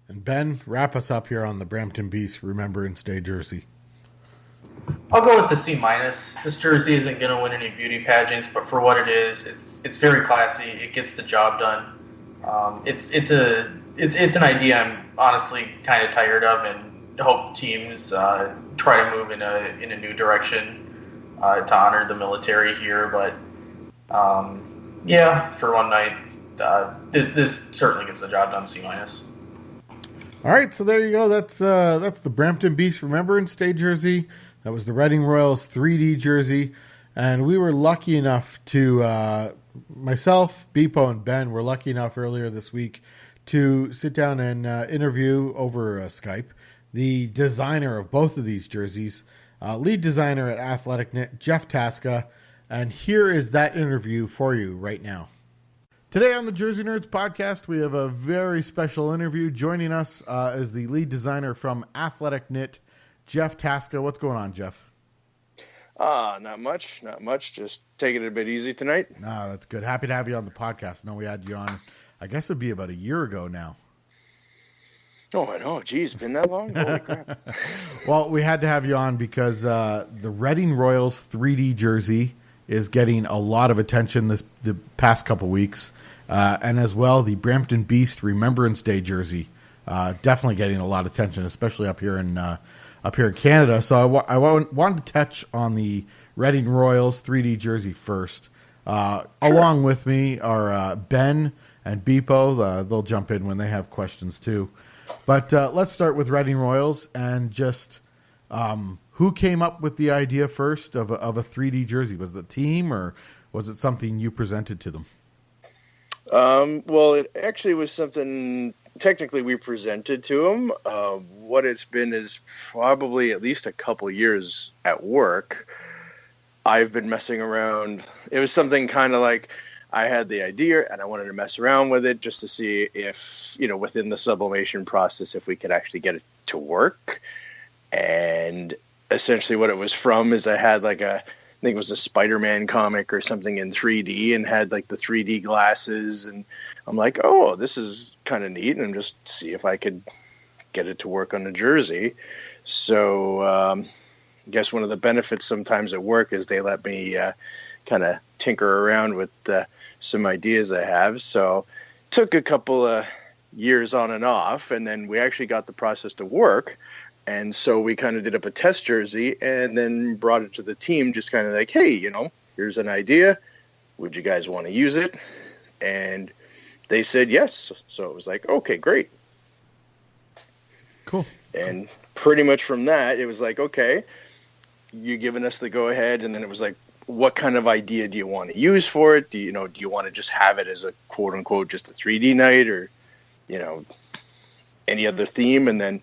[SPEAKER 1] And Ben, wrap us up here on the Brampton Beast Remembrance Day jersey.
[SPEAKER 2] I'll go with the C-. This jersey isn't going to win any beauty pageants, but for what it is, it's very classy. It gets the job done. It's an idea I'm honestly kind of tired of, and hope teams try to move in a new direction to honor the military here. But for one night, this certainly gets the job done. C-.
[SPEAKER 1] All right, so there you go. That's the Brampton Beast Remembrance Day jersey. That was the Reading Royals 3D jersey, and we were lucky enough to myself, Bpoe, and Ben were lucky enough earlier this week to sit down and interview over Skype the designer of both of these jerseys, lead designer at Athletic Knit, Jeff Tasca, and here is that interview for you right now. Today on the Jersey Nerds podcast, we have a very special interview. Joining us is the lead designer from Athletic Knit, Jeff Tasca. What's going on, Jeff?
[SPEAKER 6] Not much. Just taking it a bit easy tonight.
[SPEAKER 1] No, that's good. Happy to have you on the podcast. No, we had you on, I guess it'd be about a year ago now.
[SPEAKER 6] Oh, I know. Geez, been that long? Holy crap.
[SPEAKER 1] Well, we had to have you on because the Reading Royals 3D jersey is getting a lot of attention the past couple weeks. And as well, the Brampton Beast Remembrance Day jersey definitely getting a lot of attention, especially up here in Canada. So I wanted to touch on the Reading Royals 3D jersey first. Sure. Along with me are Ben and Bpoe. They'll jump in when they have questions too. But let's start with Reading Royals and just who came up with the idea first of a 3D jersey? Was it the team or was it something you presented to them?
[SPEAKER 6] Well, it actually was something technically we presented to them. What it's been is probably at least a couple years at work. I've been messing around. It was something kind of like I had the idea and I wanted to mess around with it just to see if, within the sublimation process, if we could actually get it to work. And essentially what it was from is I had I think it was a Spider-Man comic or something in 3D and had the 3D glasses. And I'm like, oh, this is kind of neat. And just see if I could get it to work on the jersey. So I guess one of the benefits sometimes at work is they let me kind of tinker around with some ideas I have. So took a couple of years on and off. And then we actually got the process to work. And so we kind of did up a test jersey and then brought it to the team, just kind of like, hey, here's an idea. Would you guys want to use it? And they said yes. So it was like, okay, great.
[SPEAKER 1] Cool.
[SPEAKER 6] And pretty much from that, it was like, okay, you're giving us the go ahead. And then it was like, what kind of idea do you want to use for it? Do you want to just have it as a quote unquote, just a 3D night or, any other theme? And then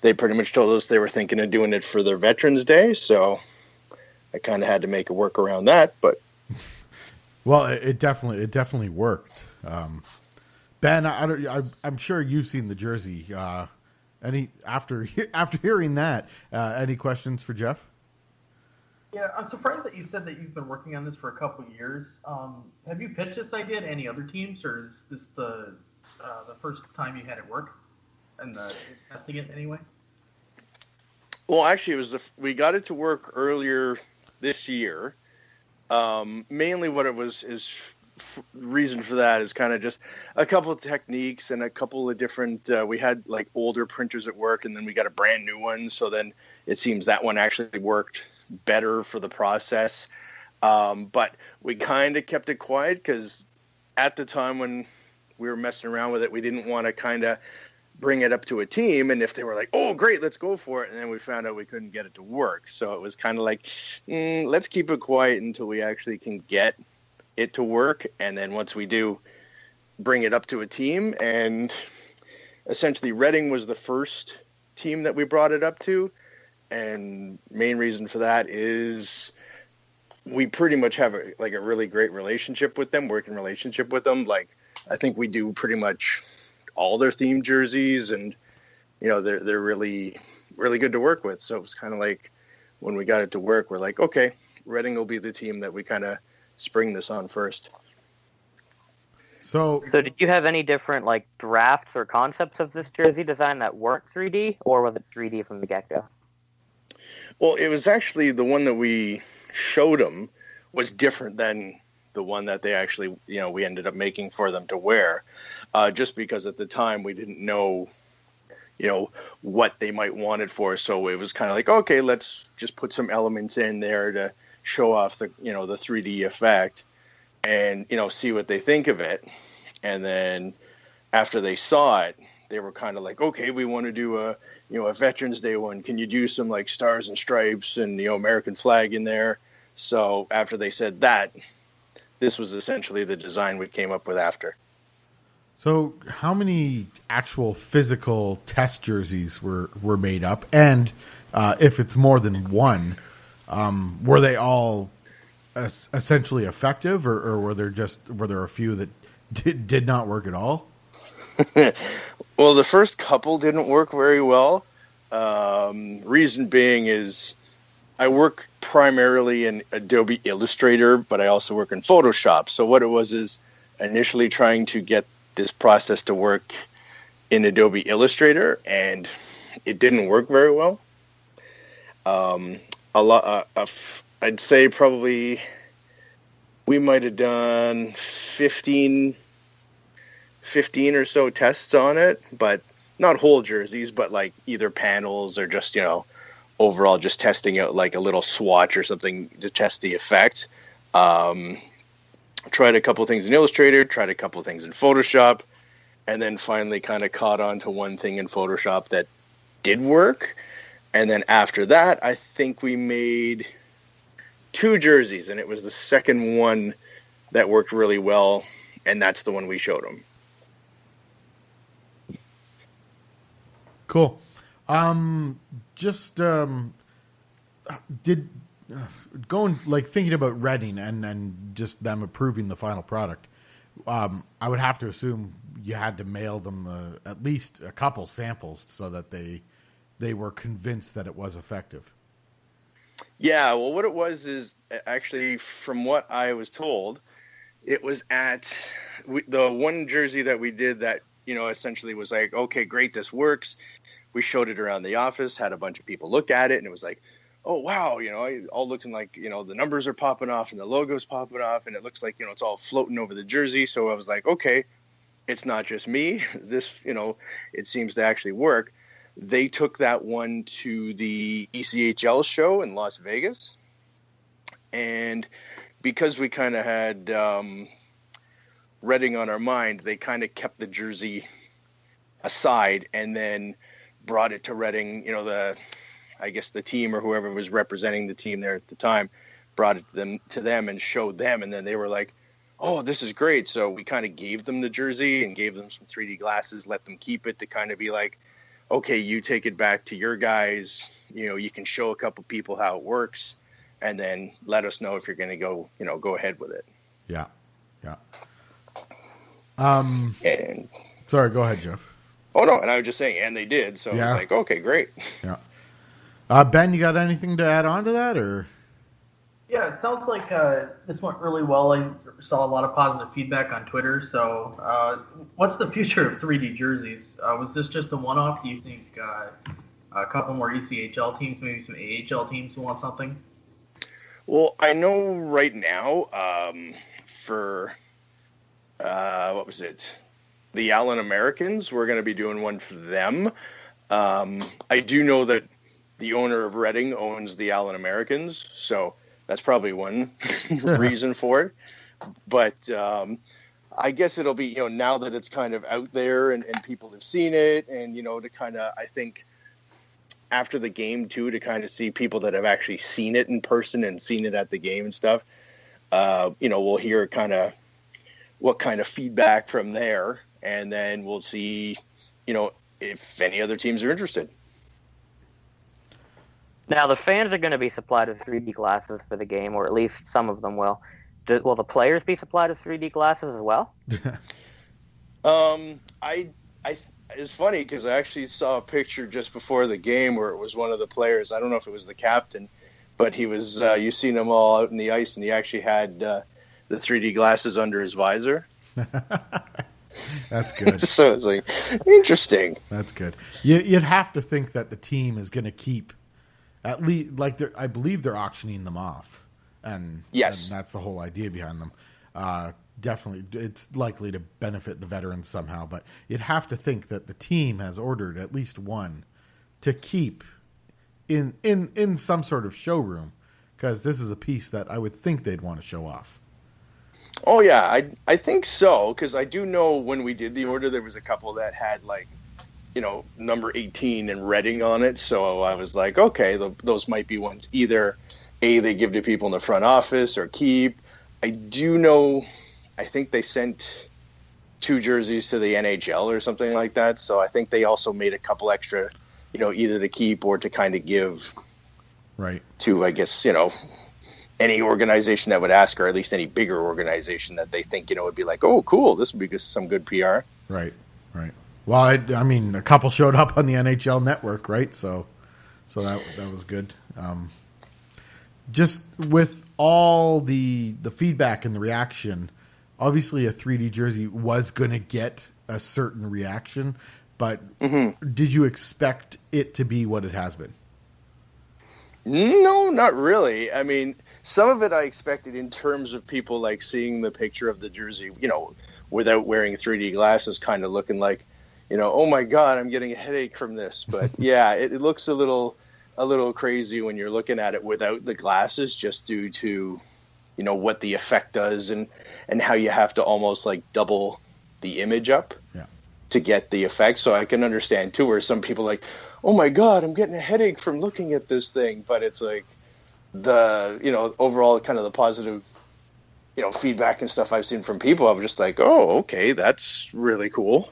[SPEAKER 6] they pretty much told us they were thinking of doing it for their Veterans Day, so I kind of had to make it work around that. But
[SPEAKER 1] well, it definitely worked. Ben, I'm sure you've seen the jersey. After hearing that, any questions for Jeff?
[SPEAKER 2] Yeah, I'm surprised that you said that you've been working on this for a couple of years. Have you pitched this idea to any other teams, or is this the first time you had it work and testing it anyway?
[SPEAKER 6] Well, actually, it was we got it to work earlier this year. Mainly, what it was is reason for that is kind of just a couple of techniques and a couple of different. We had like older printers at work, and then we got a brand new one. So then it seems that one actually worked better for the process. But we kind of kept it quiet because at the time when we were messing around with it, we didn't want to kind of bring it up to a team. And if they were like, oh, great, let's go for it. And then we found out we couldn't get it to work. So it was kind of like, let's keep it quiet until we actually can get it to work. And then once we do, bring it up to a team. And essentially Reading was the first team that we brought it up to. And main reason for that is we pretty much have a really great relationship with them, working relationship with them. Like, I think we do pretty much all their themed jerseys, and they're really, really good to work with. So it was kind of like when we got it to work, we're like, okay, Reading will be the team that we kind of spring this on first.
[SPEAKER 1] So
[SPEAKER 3] did you have any different like drafts or concepts of this jersey design that weren't 3D, or was it 3D from the get-go?
[SPEAKER 6] Well, it was actually the one that we showed them was different than the one that they actually, we ended up making for them to wear, just because at the time we didn't know, what they might want it for. So it was kind of like, okay, let's just put some elements in there to show off the, the 3D effect and, see what they think of it. And then after they saw it, they were kind of like, okay, we want to do a Veterans Day one. Can you do some like stars and stripes and, American flag in there? So after they said that, this was essentially the design we came up with after.
[SPEAKER 1] So how many actual physical test jerseys were made up? And if it's more than one, were they all essentially effective, or were there a few that did not work at all?
[SPEAKER 6] Well, the first couple didn't work very well. Reason being is I work primarily in Adobe Illustrator, but I also work in Photoshop. So what it was is initially trying to get this process to work in Adobe Illustrator, and it didn't work very well. I'd say probably we might have done 15 or so tests on it, but not whole jerseys, but like either panels or just, overall just testing out like a little swatch or something to test the effect. Tried a couple things in Illustrator, tried a couple things in Photoshop, and then finally kind of caught on to one thing in Photoshop that did work. And then after that, I think we made 2 jerseys, and it was the second one that worked really well, and that's the one we showed them.
[SPEAKER 1] Cool. Thinking about Reading and just them approving the final product, I would have to assume you had to mail them at least a couple samples so that they were convinced that it was effective.
[SPEAKER 6] Yeah, well, what it was is actually, from what I was told, it was at the one jersey that we did that, essentially was like, okay, great, this works. We showed it around the office, had a bunch of people look at it, and it was like, oh, wow, all looking like, the numbers are popping off and the logo's popping off, and it looks like, it's all floating over the jersey. So I was like, okay, it's not just me. This, it seems to actually work. They took that one to the ECHL show in Las Vegas. And because we kind of had Reading on our mind, they kind of kept the jersey aside and then brought it to Reading, I guess the team or whoever was representing the team there at the time brought it to them and showed them. And then they were like, oh, this is great. So we kind of gave them the jersey and gave them some 3D glasses, let them keep it to kind of be like, okay, you take it back to your guys. You can show a couple people how it works and then let us know if you're going to go, go ahead with it.
[SPEAKER 1] Yeah. Yeah.
[SPEAKER 6] And
[SPEAKER 1] sorry, go ahead, Jeff.
[SPEAKER 6] Oh, no, and I was just saying, and they did, so I was like, okay, great.
[SPEAKER 1] Yeah. Ben, you got anything to add on to that, or?
[SPEAKER 2] Yeah, it sounds like this went really well. I saw a lot of positive feedback on Twitter. So, what's the future of 3D jerseys? Was this just a one-off? Do you think a couple more ECHL teams, maybe some AHL teams, want something?
[SPEAKER 6] Well, I know right now for what was it? The Allen Americans, we're going to be doing one for them. I do know that the owner of Reading owns the Allen Americans, so that's probably one reason for it. But I guess it'll be, now that it's kind of out there and people have seen it, and, to kind of, I think, after the game, too, to kind of see people that have actually seen it in person and seen it at the game and stuff, we'll hear kind of what kind of feedback from there, and then we'll see, if any other teams are interested.
[SPEAKER 3] Now, the fans are going to be supplied with 3D glasses for the game, or at least some of them will. Will the players be supplied with 3D glasses as well?
[SPEAKER 6] It's funny because I actually saw a picture just before the game where it was one of the players. I don't know if it was the captain, but he was. You seen him all out in the ice, and he actually had the 3D glasses under his visor.
[SPEAKER 1] That's good.
[SPEAKER 6] So it's like interesting.
[SPEAKER 1] That's good. You'd have to think that the team is going to keep. At least, I believe they're auctioning them off, and
[SPEAKER 6] yes,
[SPEAKER 1] and that's the whole idea behind them. Definitely, it's likely to benefit the veterans somehow. But you'd have to think that the team has ordered at least one to keep in some sort of showroom, because this is a piece that I would think they'd want to show off.
[SPEAKER 6] Oh yeah, I think so, because I do know when we did the order, there was a couple that had number 18 and Reading on it. So I was like, okay, those might be ones either they give to people in the front office or keep. I do know, I think they sent 2 jerseys to the NHL or something like that. So I think they also made a couple extra, either to keep or to kind of give
[SPEAKER 1] right
[SPEAKER 6] to, I guess, any organization that would ask, or at least any bigger organization that they think, would be like, oh, cool, this would be some good PR.
[SPEAKER 1] Right. Well, I mean, a couple showed up on the NHL network, right? So that was good. Just with all the feedback and the reaction, obviously a 3D jersey was going to get a certain reaction, but did you expect it to be what it has been?
[SPEAKER 6] No, not really. I mean, some of it I expected in terms of people like seeing the picture of the jersey, without wearing 3D glasses, kind of looking like, oh my God, I'm getting a headache from this. But yeah, it looks a little crazy when you're looking at it without the glasses, just due to, what the effect does and how you have to almost like double the image up to get the effect. So I can understand too, where some people like, oh my God, I'm getting a headache from looking at this thing. But it's like the, overall kind of the positive, feedback and stuff I've seen from people. I'm just like, oh, okay, that's really cool.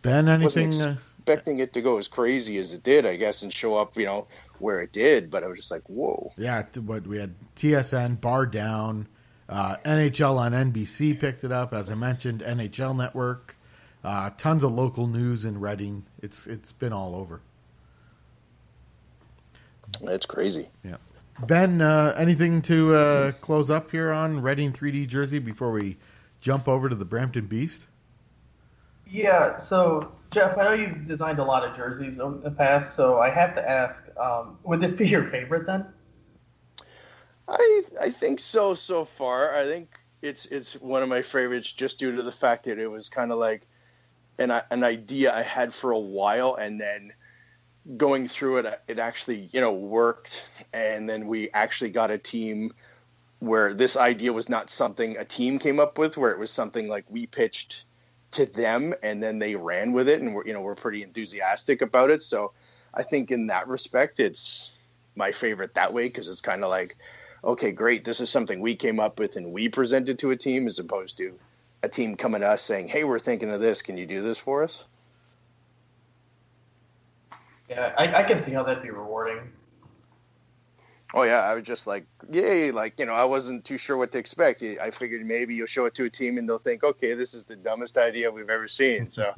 [SPEAKER 1] Ben, anything?
[SPEAKER 6] Wasn't expecting it to go as crazy as it did, I guess, and show up, where it did. But I was just like, whoa.
[SPEAKER 1] Yeah, what we had TSN, Bar Down, NHL on NBC picked it up, as I mentioned, NHL Network, tons of local news in Reading. It's been all over.
[SPEAKER 6] It's crazy.
[SPEAKER 1] Yeah. Ben, anything to close up here on Reading 3D jersey before we jump over to the Brampton Beast?
[SPEAKER 2] Yeah, so Jeff, I know you've designed a lot of jerseys in the past, so I have to ask, would this be your favorite then?
[SPEAKER 6] I think so far. I think it's one of my favorites just due to the fact that it was kind of like an idea I had for a while, and then going through it, it actually, worked. And then we actually got a team where this idea was not something a team came up with, where it was something like we pitched to them and then they ran with it, and we're pretty enthusiastic about it. So I think in that respect, it's my favorite that way, because it's kind of like, okay, great, this is something we came up with and we presented to a team, as opposed to a team coming to us saying, hey, we're thinking of this, can you do this for us?
[SPEAKER 2] Yeah, I can see how that'd be rewarding.
[SPEAKER 6] Oh yeah, I was just like, yay, I wasn't too sure what to expect. I figured maybe you'll show it to a team and they'll think, okay, this is the dumbest idea we've ever seen. So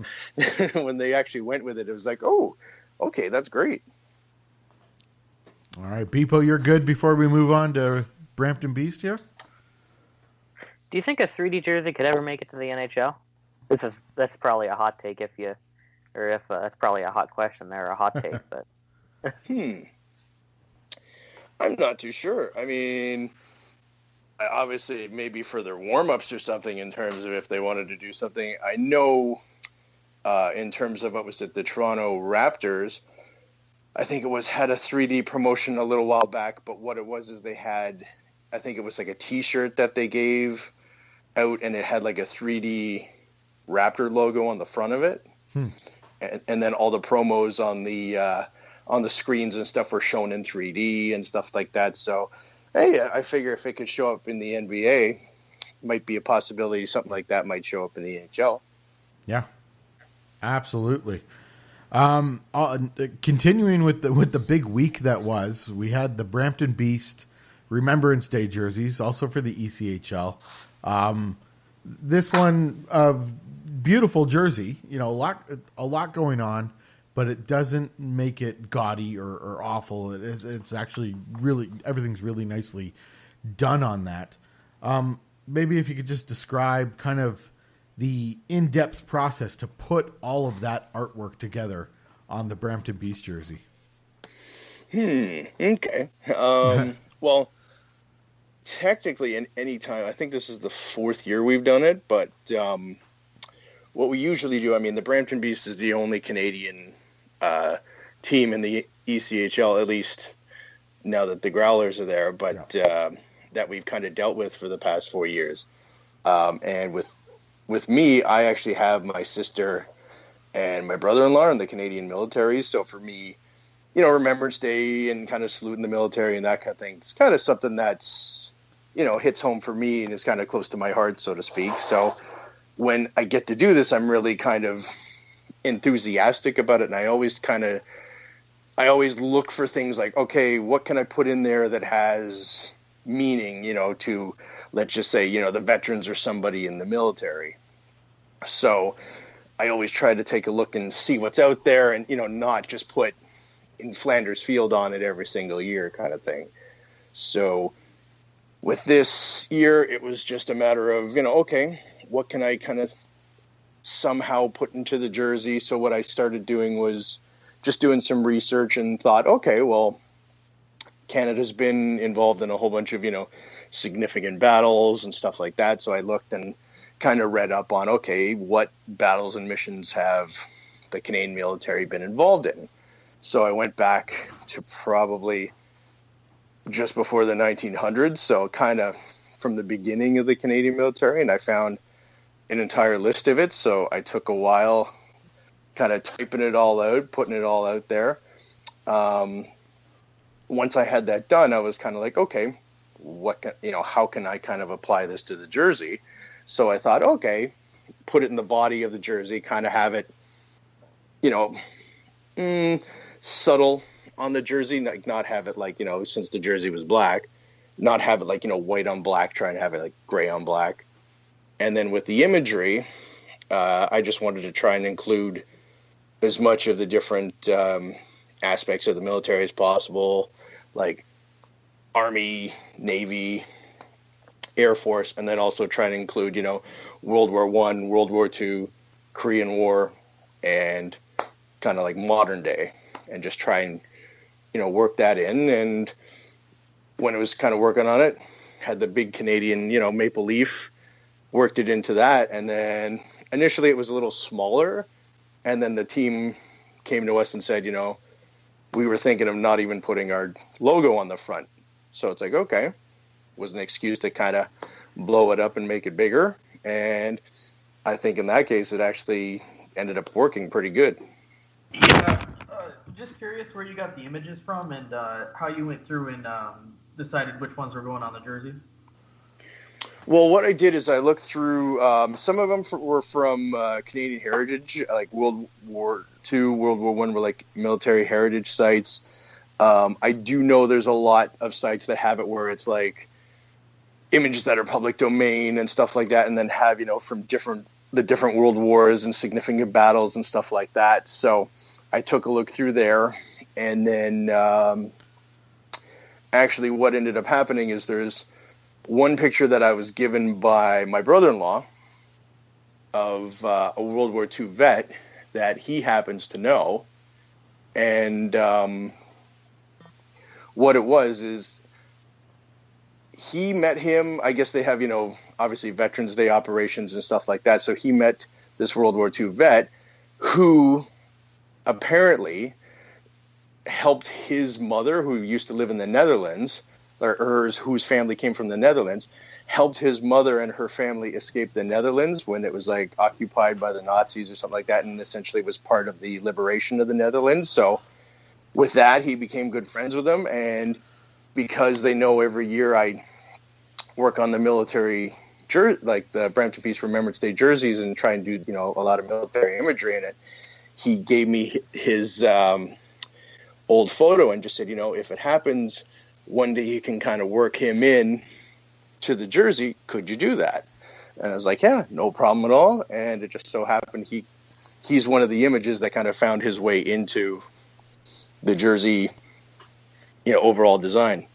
[SPEAKER 6] when they actually went with it, it was like, oh, okay, that's great.
[SPEAKER 1] All right, Bpoe, you're good before we move on to Brampton Beast here?
[SPEAKER 3] Do you think a 3D jersey could ever make it to the NHL? That's probably a hot take that's probably a hot question there, a hot take, but
[SPEAKER 6] I'm not too sure. I mean, obviously maybe for their warm-ups or something in terms of if they wanted to do something. I know in terms of, what was it, the Toronto Raptors, I think it had a 3D promotion a little while back, but what it was is they had, I think it was like a t-shirt that they gave out, and it had like a 3D Raptor logo on the front of it. And then all the promos on the screens and stuff were shown in 3D and stuff like that. So, hey, I figure if it could show up in the NBA, might be a possibility something like that might show up in the NHL.
[SPEAKER 1] Yeah, absolutely. Continuing with the big week that was, we had the Brampton Beast Remembrance Day jerseys, also for the ECHL. This one, beautiful jersey, a lot going on, but it doesn't make it gaudy or awful. It's actually everything's really nicely done on that. Maybe if you could just describe kind of the in-depth process to put all of that artwork together on the Brampton Beast jersey.
[SPEAKER 6] Okay. Well, technically in any time, I think this is the 4th year we've done it, but what we usually do, I mean, the Brampton Beast is the only Canadian team in the ECHL, at least now that the Growlers are there, but that we've kind of dealt with for the past 4 years. And with me, I actually have my sister and my brother-in-law in the Canadian military. So for me, Remembrance Day and kind of saluting the military and that kind of thing, it's kind of something that's, hits home for me and is kind of close to my heart, so to speak. So when I get to do this, I'm really kind of enthusiastic about it. And I always look for things like, okay, what can I put in there that has meaning, to, let's just say, the veterans or somebody in the military. So I always try to take a look and see what's out there and, not just put in Flanders Field on it every single year kind of thing. So with this year, it was just a matter of, okay, what can I kind of somehow put into the jersey? So what I started doing was just doing some research and thought, okay, well, Canada's been involved in a whole bunch of, significant battles and stuff like that. So I looked and kind of read up on, okay, what battles and missions have the Canadian military been involved in? So I went back to probably just before the 1900s, so kind of from the beginning of the Canadian military, and I found an entire list of it. So I took a while kind of typing it all out, putting it all out there. Once I had that done, I was kind of like, okay, how can I kind of apply this to the jersey? So I thought, okay, put it in the body of the jersey, kind of have it, subtle on the jersey, not have it like, since the jersey was black, not have it like, white on black, trying to have it like gray on black. And then with the imagery, I just wanted to try and include as much of the different aspects of the military as possible, like Army, Navy, Air Force, and then also try and include, World War I, World War II, Korean War, and kind of like modern day, and just try and, work that in. And when it was kind of working on it, had the big Canadian, maple leaf, worked it into that. And then initially it was a little smaller. And then the team came to us and said, we were thinking of not even putting our logo on the front. So it's like, okay, was an excuse to kind of blow it up and make it bigger. And I think in that case, it actually ended up working pretty good.
[SPEAKER 2] Yeah, just curious where you got the images from and how you went through and decided which ones were going on the jersey.
[SPEAKER 6] Well, what I did is I looked through, some of them were from Canadian heritage, like World War II, World War I were like military heritage sites. I do know there's a lot of sites that have it where it's like images that are public domain and stuff like that, and then have, from the different world wars and significant battles and stuff like that. So I took a look through there, and then actually what ended up happening is there's one picture that I was given by my brother-in-law of a World War II vet that he happens to know. And what it was is he met him. I guess they have, obviously Veterans Day operations and stuff like that. So he met this World War II vet who apparently helped his mother, who used to live in the Netherlands, whose family came from the Netherlands, helped his mother and her family escape the Netherlands when it was like occupied by the Nazis or something like that, and essentially was part of the liberation of the Netherlands. So with that, he became good friends with them, and because they know every year I work on the military, like the Brampton Beast Remembrance Day jerseys, and try and do a lot of military imagery in it, he gave me his old photo and just said, if it happens one day you can kind of work him in to the jersey, could you do that? And I was like, yeah, no problem at all. And it just so happened he's one of the images that kind of found his way into the jersey, overall design.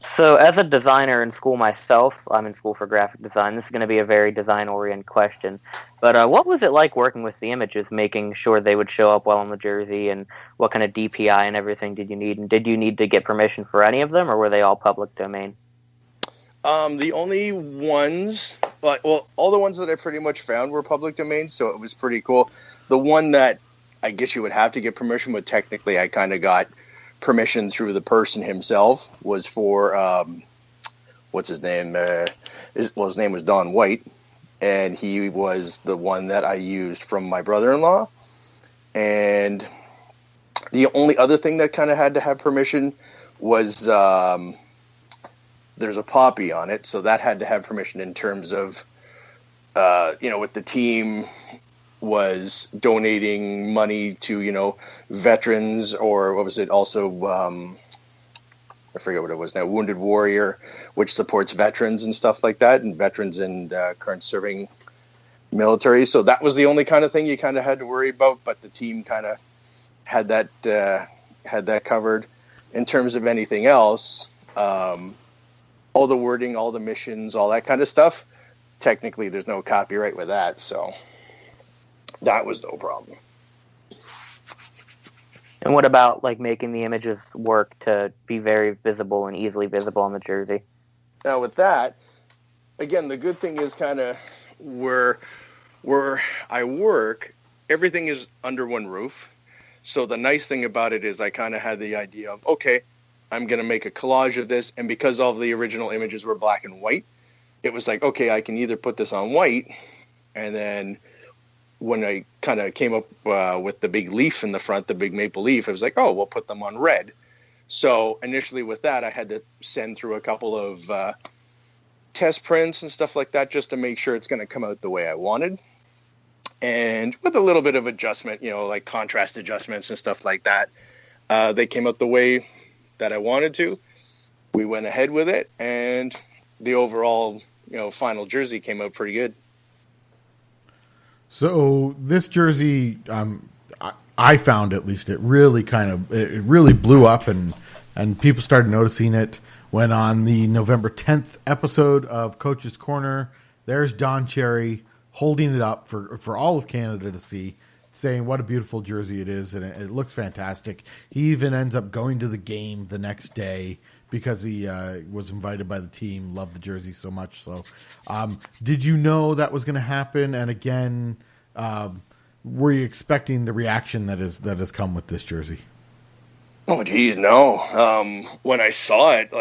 [SPEAKER 3] So as a designer in school myself, I'm in school for graphic design. This is going to be a very design-oriented question. But what was it like working with the images, making sure they would show up well on the jersey, and what kind of DPI and everything did you need? And did you need to get permission for any of them, or were they all public domain?
[SPEAKER 6] The only ones, all the ones that I pretty much found were public domain, so it was pretty cool. The one that I guess you would have to get permission, but technically I kind of got permission through the person himself, was for what's his name? His name was Don White, and he was the one that I used from my brother-in-law. And the only other thing that kind of had to have permission was there's a poppy on it, so that had to have permission in terms of with the team was donating money to, veterans, or what was it also, I forget what it was now, Wounded Warrior, which supports veterans and stuff like that, and veterans and current serving military. So that was the only kind of thing you kind of had to worry about, but the team kind of had that covered. In terms of anything else, all the wording, all the missions, all that kind of stuff, technically there's no copyright with that, so that was no problem.
[SPEAKER 3] And what about making the images work to be very visible and easily visible on the jersey?
[SPEAKER 6] Now with that, again, the good thing is kind of where I work, everything is under one roof. So the nice thing about it is I kind of had the idea of, okay, I'm going to make a collage of this. And because all of the original images were black and white, it was like, okay, I can either put this on white, and then when I kind of came up with the big leaf in the front, the big maple leaf, I was like, oh, we'll put them on red. So initially with that, I had to send through a couple of test prints and stuff like that just to make sure it's going to come out the way I wanted. And with a little bit of adjustment, like contrast adjustments and stuff like that, they came out the way that I wanted to. We went ahead with it, and the overall, final jersey came out pretty good.
[SPEAKER 1] So this jersey, I found at least it really blew up, and people started noticing it when on the November 10th episode of Coach's Corner, there's Don Cherry holding it up for all of Canada to see, saying what a beautiful jersey it is, and it looks fantastic. He even ends up going to the game the next day because he was invited by the team, loved the jersey so much. So did you know that was going to happen? And again, were you expecting the reaction that has come with this jersey?
[SPEAKER 6] Oh, geez, no. When I saw it,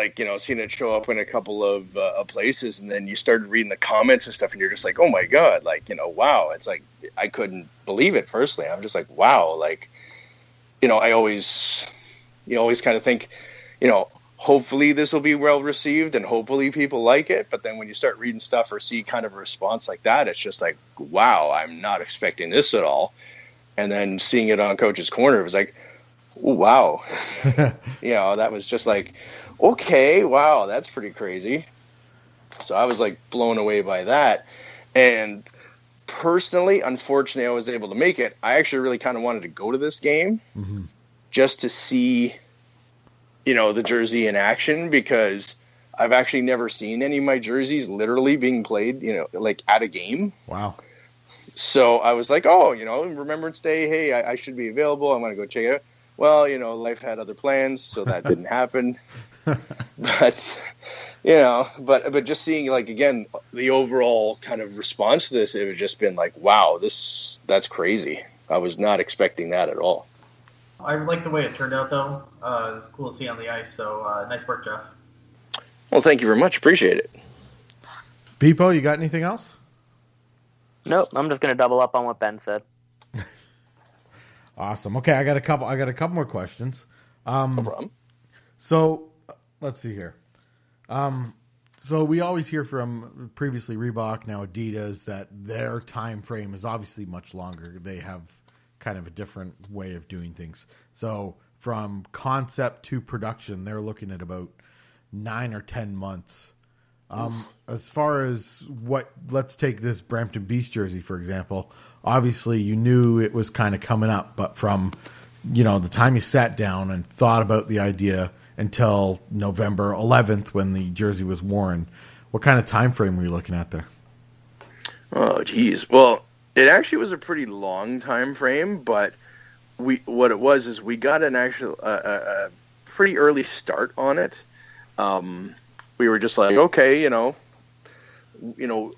[SPEAKER 6] seeing it show up in a couple of places, and then you started reading the comments and stuff, and you're just like, oh my God, wow. It's like, I couldn't believe it personally. I'm just like, wow. I always kind of think, hopefully this will be well received and hopefully people like it. But then when you start reading stuff or see kind of a response like that, it's just like, wow, I'm not expecting this at all. And then seeing it on Coach's Corner, it was like, oh, wow. That was just like, okay, wow, that's pretty crazy. So I was blown away by that. And personally, unfortunately, I was able to make it. I actually really kind of wanted to go to this game just to see the jersey in action, because I've actually never seen any of my jerseys literally being played, like at a game.
[SPEAKER 1] Wow.
[SPEAKER 6] So I was like, oh, Remembrance Day, hey, I should be available. I'm going to go check it out. Well, life had other plans, so that didn't happen. But, but just seeing, like, again, the overall kind of response to this, it was just been like, wow, that's crazy. I was not expecting that at all.
[SPEAKER 2] I like the way it turned out, though. It's cool to see on the ice, so nice work, Jeff.
[SPEAKER 6] Well, thank you very much. Appreciate it.
[SPEAKER 1] Bpoe, you got anything else?
[SPEAKER 3] Nope, I'm just going to double up on what Ben said.
[SPEAKER 1] Awesome. Okay, I got a couple more questions.
[SPEAKER 6] No problem.
[SPEAKER 1] So let's see here. So we always hear from previously Reebok, now Adidas, that their time frame is obviously much longer. They have kind of a different way of doing things. So from concept to production, they're looking at about 9 or 10 months. As far as let's take this Brampton Beast jersey, for example. Obviously, you knew it was kind of coming up, but from, the time you sat down and thought about the idea until November 11th when the jersey was worn, what kind of time frame were you looking at there?
[SPEAKER 6] Oh, geez. Well, it actually was a pretty long time frame, but we got an actual a pretty early start on it. We were just like, okay,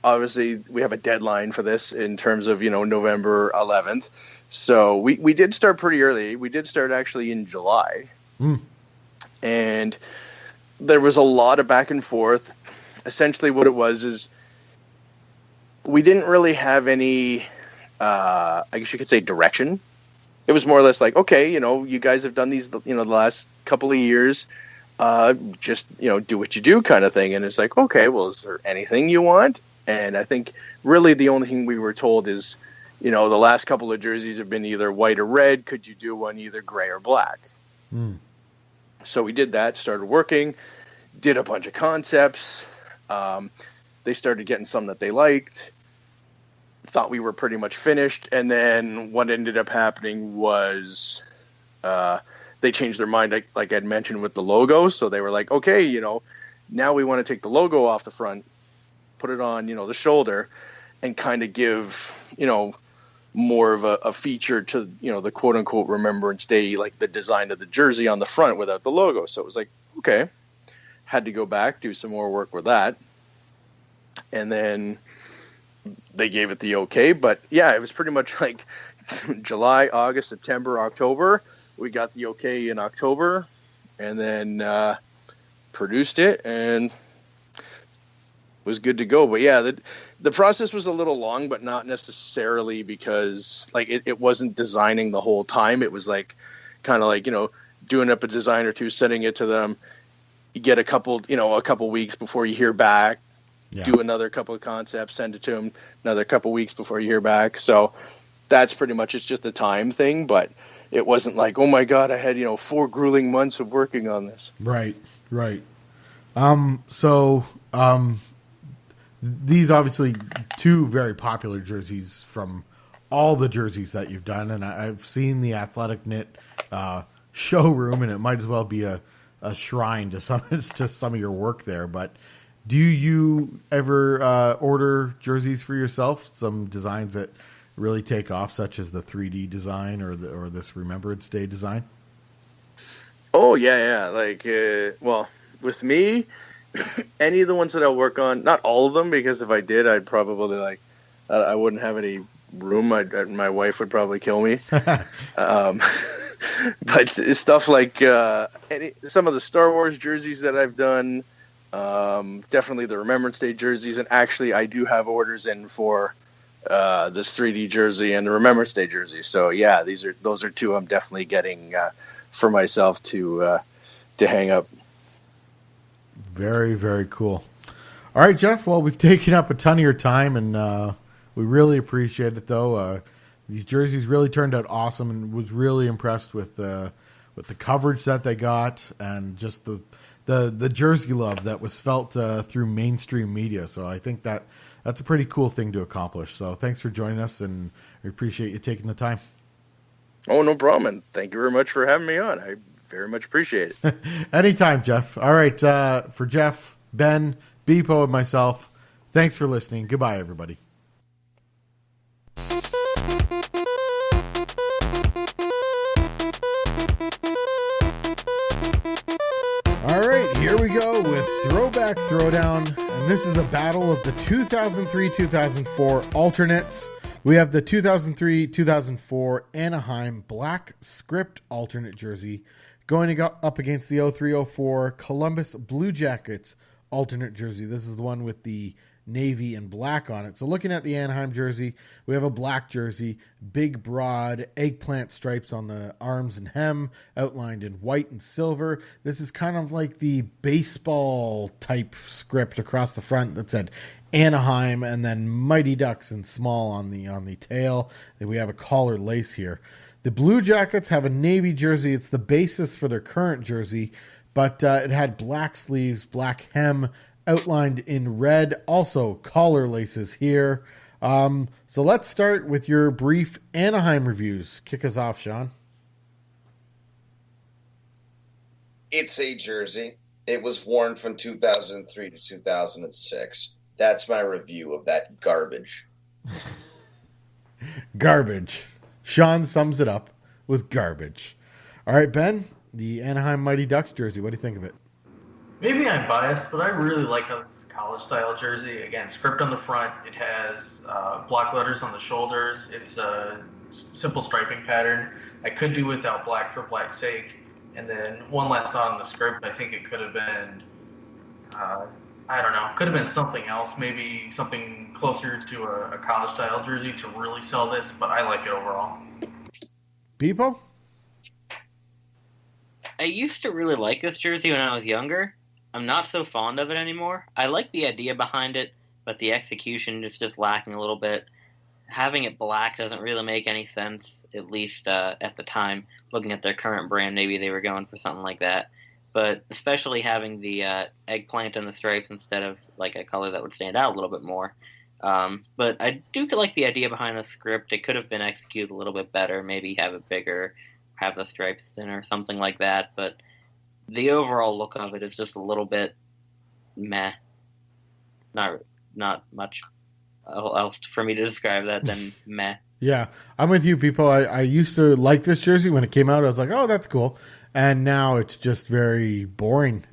[SPEAKER 6] obviously we have a deadline for this in terms of, November 11th. So we did start pretty early. We did start actually in July. And there was a lot of back and forth. Essentially what it was is we didn't really have any, I guess you could say, direction. It was more or less like, okay, you guys have done these, the last couple of years. Just, do what you do kind of thing. And it's like, okay, well, is there anything you want? And I think really the only thing we were told is, the last couple of jerseys have been either white or red. Could you do one either gray or black? So we did that, started working, did a bunch of concepts. They started getting some that they liked, thought we were pretty much finished. And then what ended up happening was, they changed their mind, like I'd mentioned, with the logo. So they were like, okay, now we want to take the logo off the front, put it on, the shoulder, and kind of give, more of a feature to, the quote unquote Remembrance Day, like the design of the jersey on the front without the logo. So it was like, okay, had to go back, do some more work with that. And then they gave it the okay. But yeah, it was pretty much like July, August, September, October. We got the okay in October, and then produced it, and was good to go. But yeah, the process was a little long, but not necessarily because like it wasn't designing the whole time. It was like kind of like doing up a design or two, sending it to them. You get a couple weeks before you hear back. Yeah. Do another couple of concepts, send it to them. Another couple weeks before you hear back. So that's pretty much, it's just a time thing, but it wasn't like, oh my God, I had, 4 grueling months of working on this.
[SPEAKER 1] Right. These obviously 2 very popular jerseys from all the jerseys that you've done. And I've seen the Athletic Knit showroom, and it might as well be a shrine to some of your work there. But do you ever order jerseys for yourself? Some designs that really take off, such as the 3D design or this Remembrance Day design?
[SPEAKER 6] Oh yeah. Like, well, with me, any of the ones that I work on, not all of them, because if I did, I'd probably I wouldn't have any room. My wife would probably kill me. But stuff like some of the Star Wars jerseys that I've done, definitely the Remembrance Day jerseys, and actually I do have orders in for this 3D jersey and the Remembrance Day jersey. So yeah, those are 2 I'm definitely getting for myself to hang up.
[SPEAKER 1] Very, very cool. All right, Jeff. Well, we've taken up a ton of your time, and we really appreciate it. Though these jerseys really turned out awesome, and was really impressed with the coverage that they got, and just the jersey love that was felt through mainstream media. So I think that's a pretty cool thing to accomplish. So thanks for joining us, and we appreciate you taking the time.
[SPEAKER 6] Oh, no problem. And thank you very much for having me on. I very much appreciate it.
[SPEAKER 1] Anytime, Jeff. All right, for Jeff, Ben, Bpoe, and myself, thanks for listening. Goodbye, everybody. All right, here we go with Throwback Throwdown, and this is a battle of the 2003-2004 alternates. We have the 2003-2004 Anaheim Black Script alternate jersey going up against the 03-04 Columbus Blue Jackets alternate jersey. This is the one with the navy and black on it. So looking at the Anaheim jersey, we have a black jersey, big broad eggplant stripes on the arms and hem, outlined in white and silver. This is kind of like the baseball type script across the front that said Anaheim and then Mighty Ducks in small on the tail. And we have a collar lace here. The Blue Jackets have a navy jersey. It's the basis for their current jersey, but it had black sleeves, black hem, outlined in red, also collar laces here. So let's start with your brief Anaheim reviews. Kick us off, Shawn.
[SPEAKER 5] It's a jersey. It was worn from 2003 to 2006. That's my review of that garbage.
[SPEAKER 1] Garbage. Shawn sums it up with garbage. All right, Ben, the Anaheim Mighty Ducks jersey. What do you think of it?
[SPEAKER 2] Maybe I'm biased, but I really like how this is a college-style jersey. Again, script on the front. It has block letters on the shoulders. It's a simple striping pattern. I could do without black for black's sake. And then one last thought on the script. I think it could have been, I don't know, could have been something else. Maybe something closer to a college-style jersey to really sell this, but I like it overall.
[SPEAKER 1] Bpoe?
[SPEAKER 3] I used to really like this jersey when I was younger. I'm not so fond of it anymore. I like the idea behind it, but the execution is just lacking a little bit. Having it black doesn't really make any sense, at least at the time. Looking at their current brand, maybe they were going for something like that. But especially having the eggplant and the stripes instead of like a color that would stand out a little bit more. But I do like the idea behind the script. It could have been executed a little bit better, maybe have it bigger, have the stripes thinner, something like that. But the overall look of it is just a little bit meh. Not much else for me to describe that than meh.
[SPEAKER 1] Yeah, I'm with you, people. I used to like this jersey when it came out. I was like, oh, that's cool. And now it's just very boring.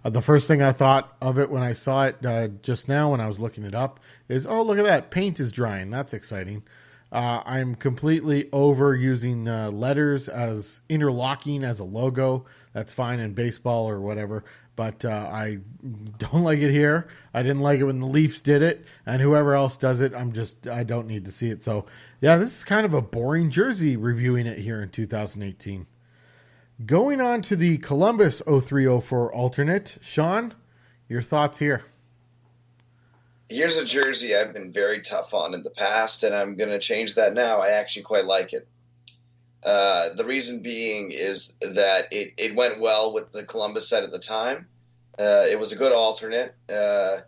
[SPEAKER 1] The first thing I thought of it when I saw it just now when I was looking it up is, oh, look at that. Paint is drying. That's exciting. I'm completely over using letters as interlocking as a logo. That's fine in baseball or whatever, but I don't like it here. I didn't like it when the Leafs did it, and whoever else does it, I don't need to see it. So, yeah, this is kind of a boring jersey reviewing it here in 2018. Going on to the Columbus 03-04 alternate. Shawn, your thoughts here?
[SPEAKER 5] Here's a jersey I've been very tough on in the past, and I'm going to change that now. I actually quite like it. The reason being is that it went well with the Columbus set at the time. It was a good alternate. The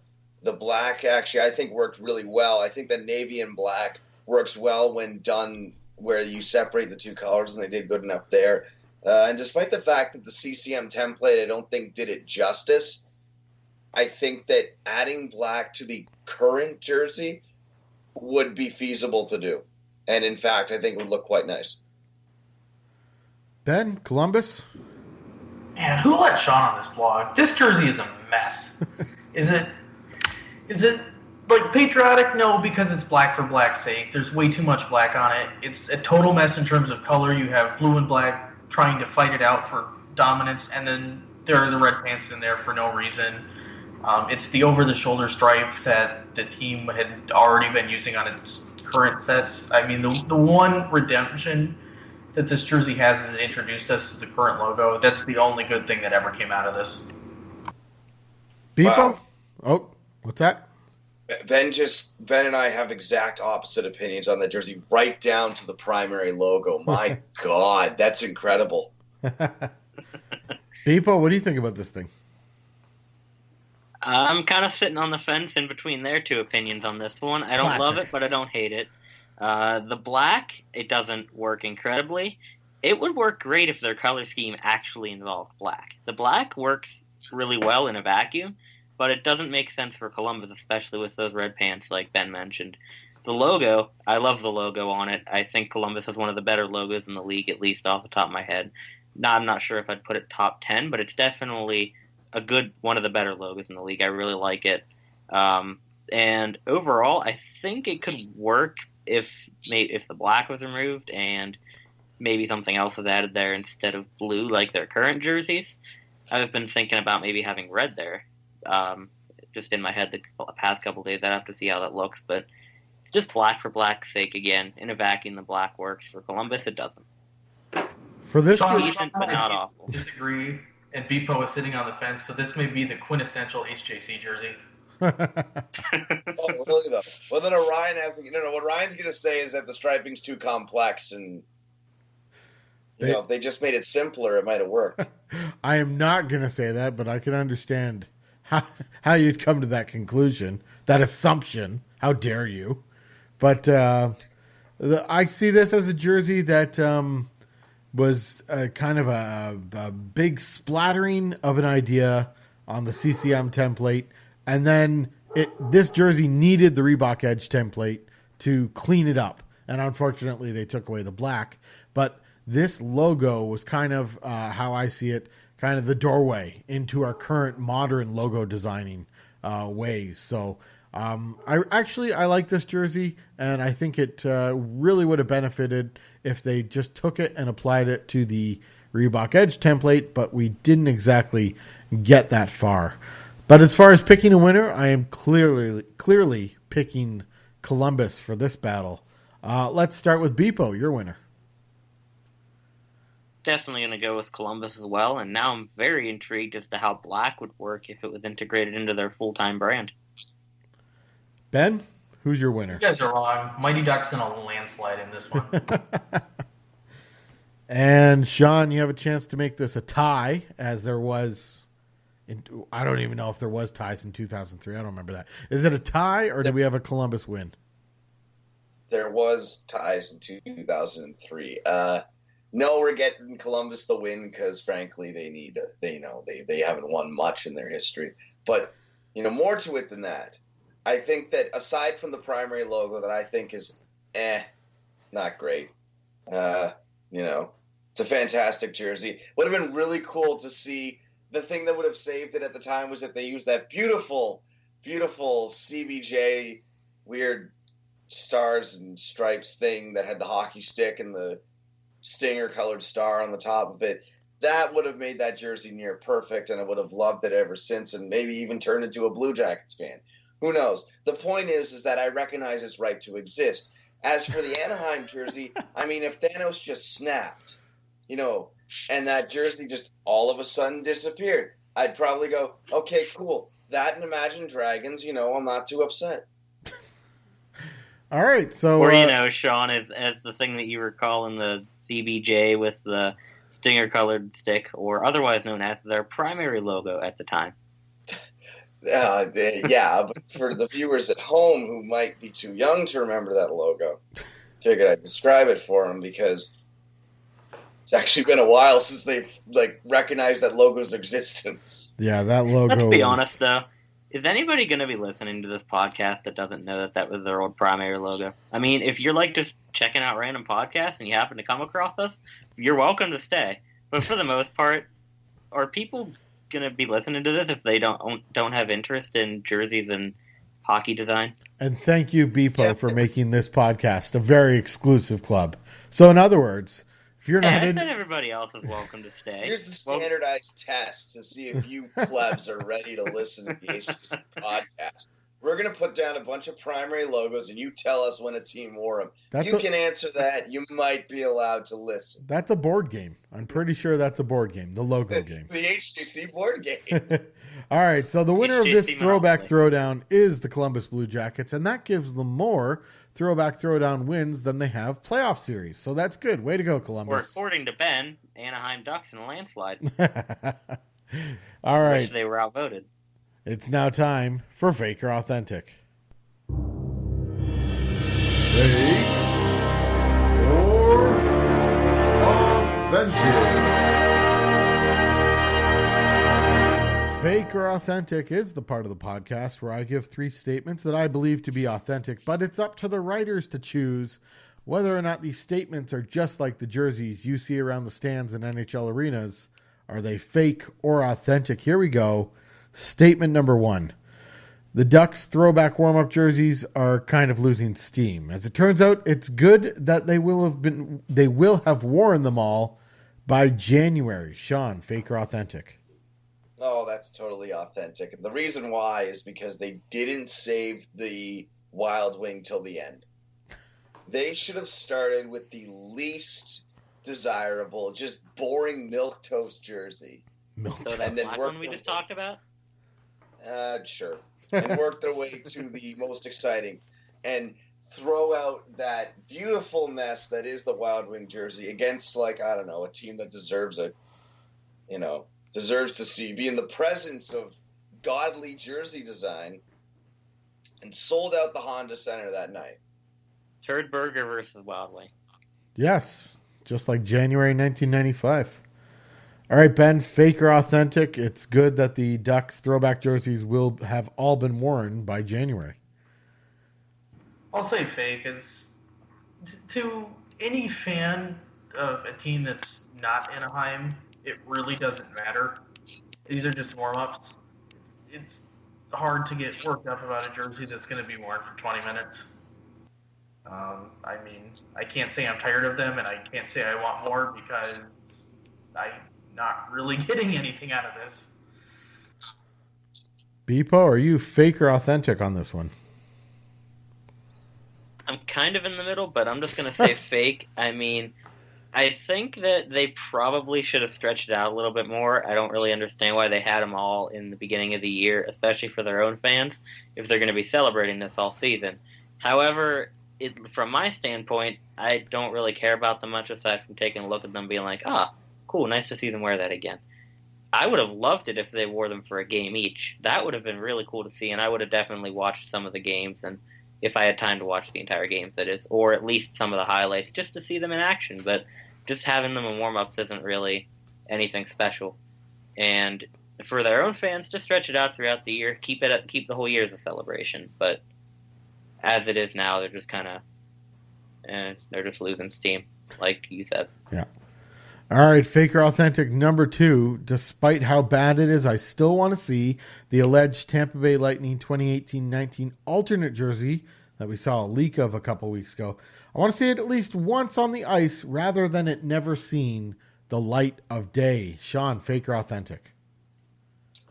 [SPEAKER 5] black, actually, I think worked really well. I think the navy and black works well when done where you separate the two colors, and they did good enough there. And despite the fact that the CCM template, I don't think did it justice, I think that adding black to the current jersey would be feasible to do. And in fact, I think it would look quite nice.
[SPEAKER 1] Ben, Columbus?
[SPEAKER 2] Man, who let Shawn on this blog? This jersey is a mess. Is it like patriotic? No, because it's black for black's sake. There's way too much black on it. It's a total mess in terms of color. You have blue and black trying to fight it out for dominance, and then there are the red pants in there for no reason. It's the over-the-shoulder stripe that the team had already been using on its current sets. I mean, the one redemption that this jersey has is it introduced us to the current logo. That's the only good thing that ever came out of this.
[SPEAKER 1] Bpoe?
[SPEAKER 5] Wow.
[SPEAKER 1] Oh, what's that?
[SPEAKER 5] Ben and I have exact opposite opinions on that jersey, right down to the primary logo. My God, that's incredible.
[SPEAKER 1] Bpoe, what do you think about this thing?
[SPEAKER 3] I'm kind of sitting on the fence in between their two opinions on this one. I don't love it, but I don't hate it. The black, it doesn't work incredibly. It would work great if their color scheme actually involved black. The black works really well in a vacuum, but it doesn't make sense for Columbus, especially with those red pants like Ben mentioned. The logo, I love the logo on it. I think Columbus is one of the better logos in the league, at least off the top of my head. I'm not sure if I'd put it top 10, but it's definitely one of the better logos in the league. I really like it. And overall, I think it could work if the black was removed and maybe something else was added there instead of blue like their current jerseys. I've been thinking about maybe having red there. Just in my head the past couple days. I'd have to see how that looks, but it's just black for black's sake again. In a vacuum, the black works. For Columbus, it doesn't.
[SPEAKER 1] For this
[SPEAKER 2] Sean,
[SPEAKER 3] decent, but not awful.
[SPEAKER 2] Disagree, and Bpoe is sitting on the fence, so this may be the quintessential HJC jersey.
[SPEAKER 5] Oh, really though? Well, then Orion has. What Ryan's going to say is that the striping's too complex, and if they just made it simpler, it might have worked.
[SPEAKER 1] I am not going to say that, but I can understand how you'd come to that conclusion, that assumption. How dare you? But I see this as a jersey that was kind of a big splattering of an idea on the CCM template. And then this jersey needed the Reebok Edge template to clean it up. And unfortunately, they took away the black. But this logo was kind of, how I see it, kind of the doorway into our current modern logo designing ways. So I like this jersey, and I think it really would have benefited if they just took it and applied it to the Reebok Edge template, but we didn't exactly get that far. But as far as picking a winner, I am clearly picking Columbus for this battle. Let's start with Bpoe, your winner.
[SPEAKER 3] Definitely going to go with Columbus as well, and now I'm very intrigued as to how black would work if it was integrated into their full-time brand.
[SPEAKER 1] Ben, who's your winner?
[SPEAKER 2] You guys are wrong. Mighty Ducks in a landslide in this one.
[SPEAKER 1] And Shawn, you have a chance to make this a tie, as there was... I don't even know if there was ties in 2003. I don't remember that. Is it a tie, or do we have a Columbus win?
[SPEAKER 5] There was ties in 2003. No, we're getting Columbus the win because, frankly, they haven't won much in their history. But more to it than that. I think that aside from the primary logo, that I think is not great. It's a fantastic jersey. Would have been really cool to see. The thing that would have saved it at the time was if they used that beautiful, beautiful CBJ weird stars and stripes thing that had the hockey stick and the stinger-colored star on the top of it. That would have made that jersey near perfect, and I would have loved it ever since, and maybe even turned into a Blue Jackets fan. Who knows? The point is that I recognize its right to exist. As for the Anaheim jersey, if Thanos just snapped, and that jersey just all of a sudden disappeared, I'd probably go, okay, cool. That and Imagine Dragons, I'm not too upset.
[SPEAKER 1] All right, so...
[SPEAKER 3] Or, Shawn, as the thing that you were calling the CBJ with the stinger-colored stick, or otherwise known as their primary logo at the time.
[SPEAKER 5] Yeah, but for the viewers at home who might be too young to remember that logo, figured I'd describe it for them because it's actually been a while since they've recognized that logo's existence.
[SPEAKER 1] Yeah, that logo.
[SPEAKER 3] Let's be honest, though. Is anybody going to be listening to this podcast that doesn't know that was their old primary logo? If you're just checking out random podcasts and you happen to come across us, you're welcome to stay. But for the most part, are people going to be listening to this if they don't have interest in jerseys and hockey design?
[SPEAKER 1] And thank you, Bpoe, for making this podcast a very exclusive club. So in other words, if you're not
[SPEAKER 3] I said everybody else is welcome to stay.
[SPEAKER 5] Here's the standardized test to see if you plebs are ready to listen to the HGC podcast. We're going to put down a bunch of primary logos, and you tell us when a team wore them. You can answer that. You might be allowed to listen.
[SPEAKER 1] That's a board game. I'm pretty sure that's a board game, the logo game.
[SPEAKER 5] The HGC board game.
[SPEAKER 1] All right, so the winner of this Throwback Throwdown is the Columbus Blue Jackets, and that gives them more Throwback Throwdown wins than they have playoff series. So that's good. Way to go, Columbus.
[SPEAKER 3] Or according to Ben, Anaheim Ducks in a landslide.
[SPEAKER 1] All right.
[SPEAKER 3] Wish they were outvoted.
[SPEAKER 1] It's now time for Fake or Authentic. Fake or Fake or authentic is the part of the podcast where I give 3 statements that I believe to be authentic, but it's up to the writers to choose whether or not these statements are just like the jerseys you see around the stands in NHL arenas. Are they fake or authentic? Here we go. Statement number 1. The Ducks throwback warm-up jerseys are kind of losing steam. As it turns out, it's good that they will have worn them all by January. Shawn, fake or authentic?
[SPEAKER 5] Oh, that's totally authentic. And the reason why is because they didn't save the Wild Wing till the end. They should have started with the least desirable, just boring milquetoast jersey.
[SPEAKER 3] So that black one we just talked about?
[SPEAKER 5] Sure. And work their way to the most exciting. And throw out that beautiful mess that is the Wild Wing jersey against, like, I don't know, a team that deserves to be in the presence of godly jersey design, and sold out the Honda Center that night.
[SPEAKER 3] Turd Burger versus Wild Wing.
[SPEAKER 1] Yes, just like January 1995. All right, Ben, fake or authentic? It's good that the Ducks throwback jerseys will have all been worn by January.
[SPEAKER 2] I'll say fake. As to any fan of a team that's not Anaheim, it really doesn't matter. These are just warm-ups. It's hard to get worked up about a jersey that's going to be worn for 20 minutes. I mean, I can't say I'm tired of them, and I can't say I want more because I'm not really getting anything out of this.
[SPEAKER 1] Bpoe, are you fake or authentic on this one?
[SPEAKER 3] I'm kind of in the middle, but I'm just going to say fake. I mean, I think that they probably should have stretched it out a little bit more. I don't really understand why they had them all in the beginning of the year, especially for their own fans, if they're going to be celebrating this all season. However, from my standpoint, I don't really care about them much aside from taking a look at them being like, cool, nice to see them wear that again. I would have loved it if they wore them for a game each. That would have been really cool to see, and I would have definitely watched some of the games, and if I had time to watch the entire game, that is, or at least some of the highlights, just to see them in action. But just having them in warm-ups isn't really anything special. And for their own fans, just stretch it out throughout the year. Keep the whole year as a celebration. But as it is now, they're just kind of they're just losing steam, like you said.
[SPEAKER 1] Yeah. All right, fake or authentic number 2. Despite how bad it is, I still want to see the alleged Tampa Bay Lightning 2018-19 alternate jersey that we saw a leak of a couple weeks ago. I want to see it at least once on the ice rather than it never seen the light of day. Shawn, fake or authentic?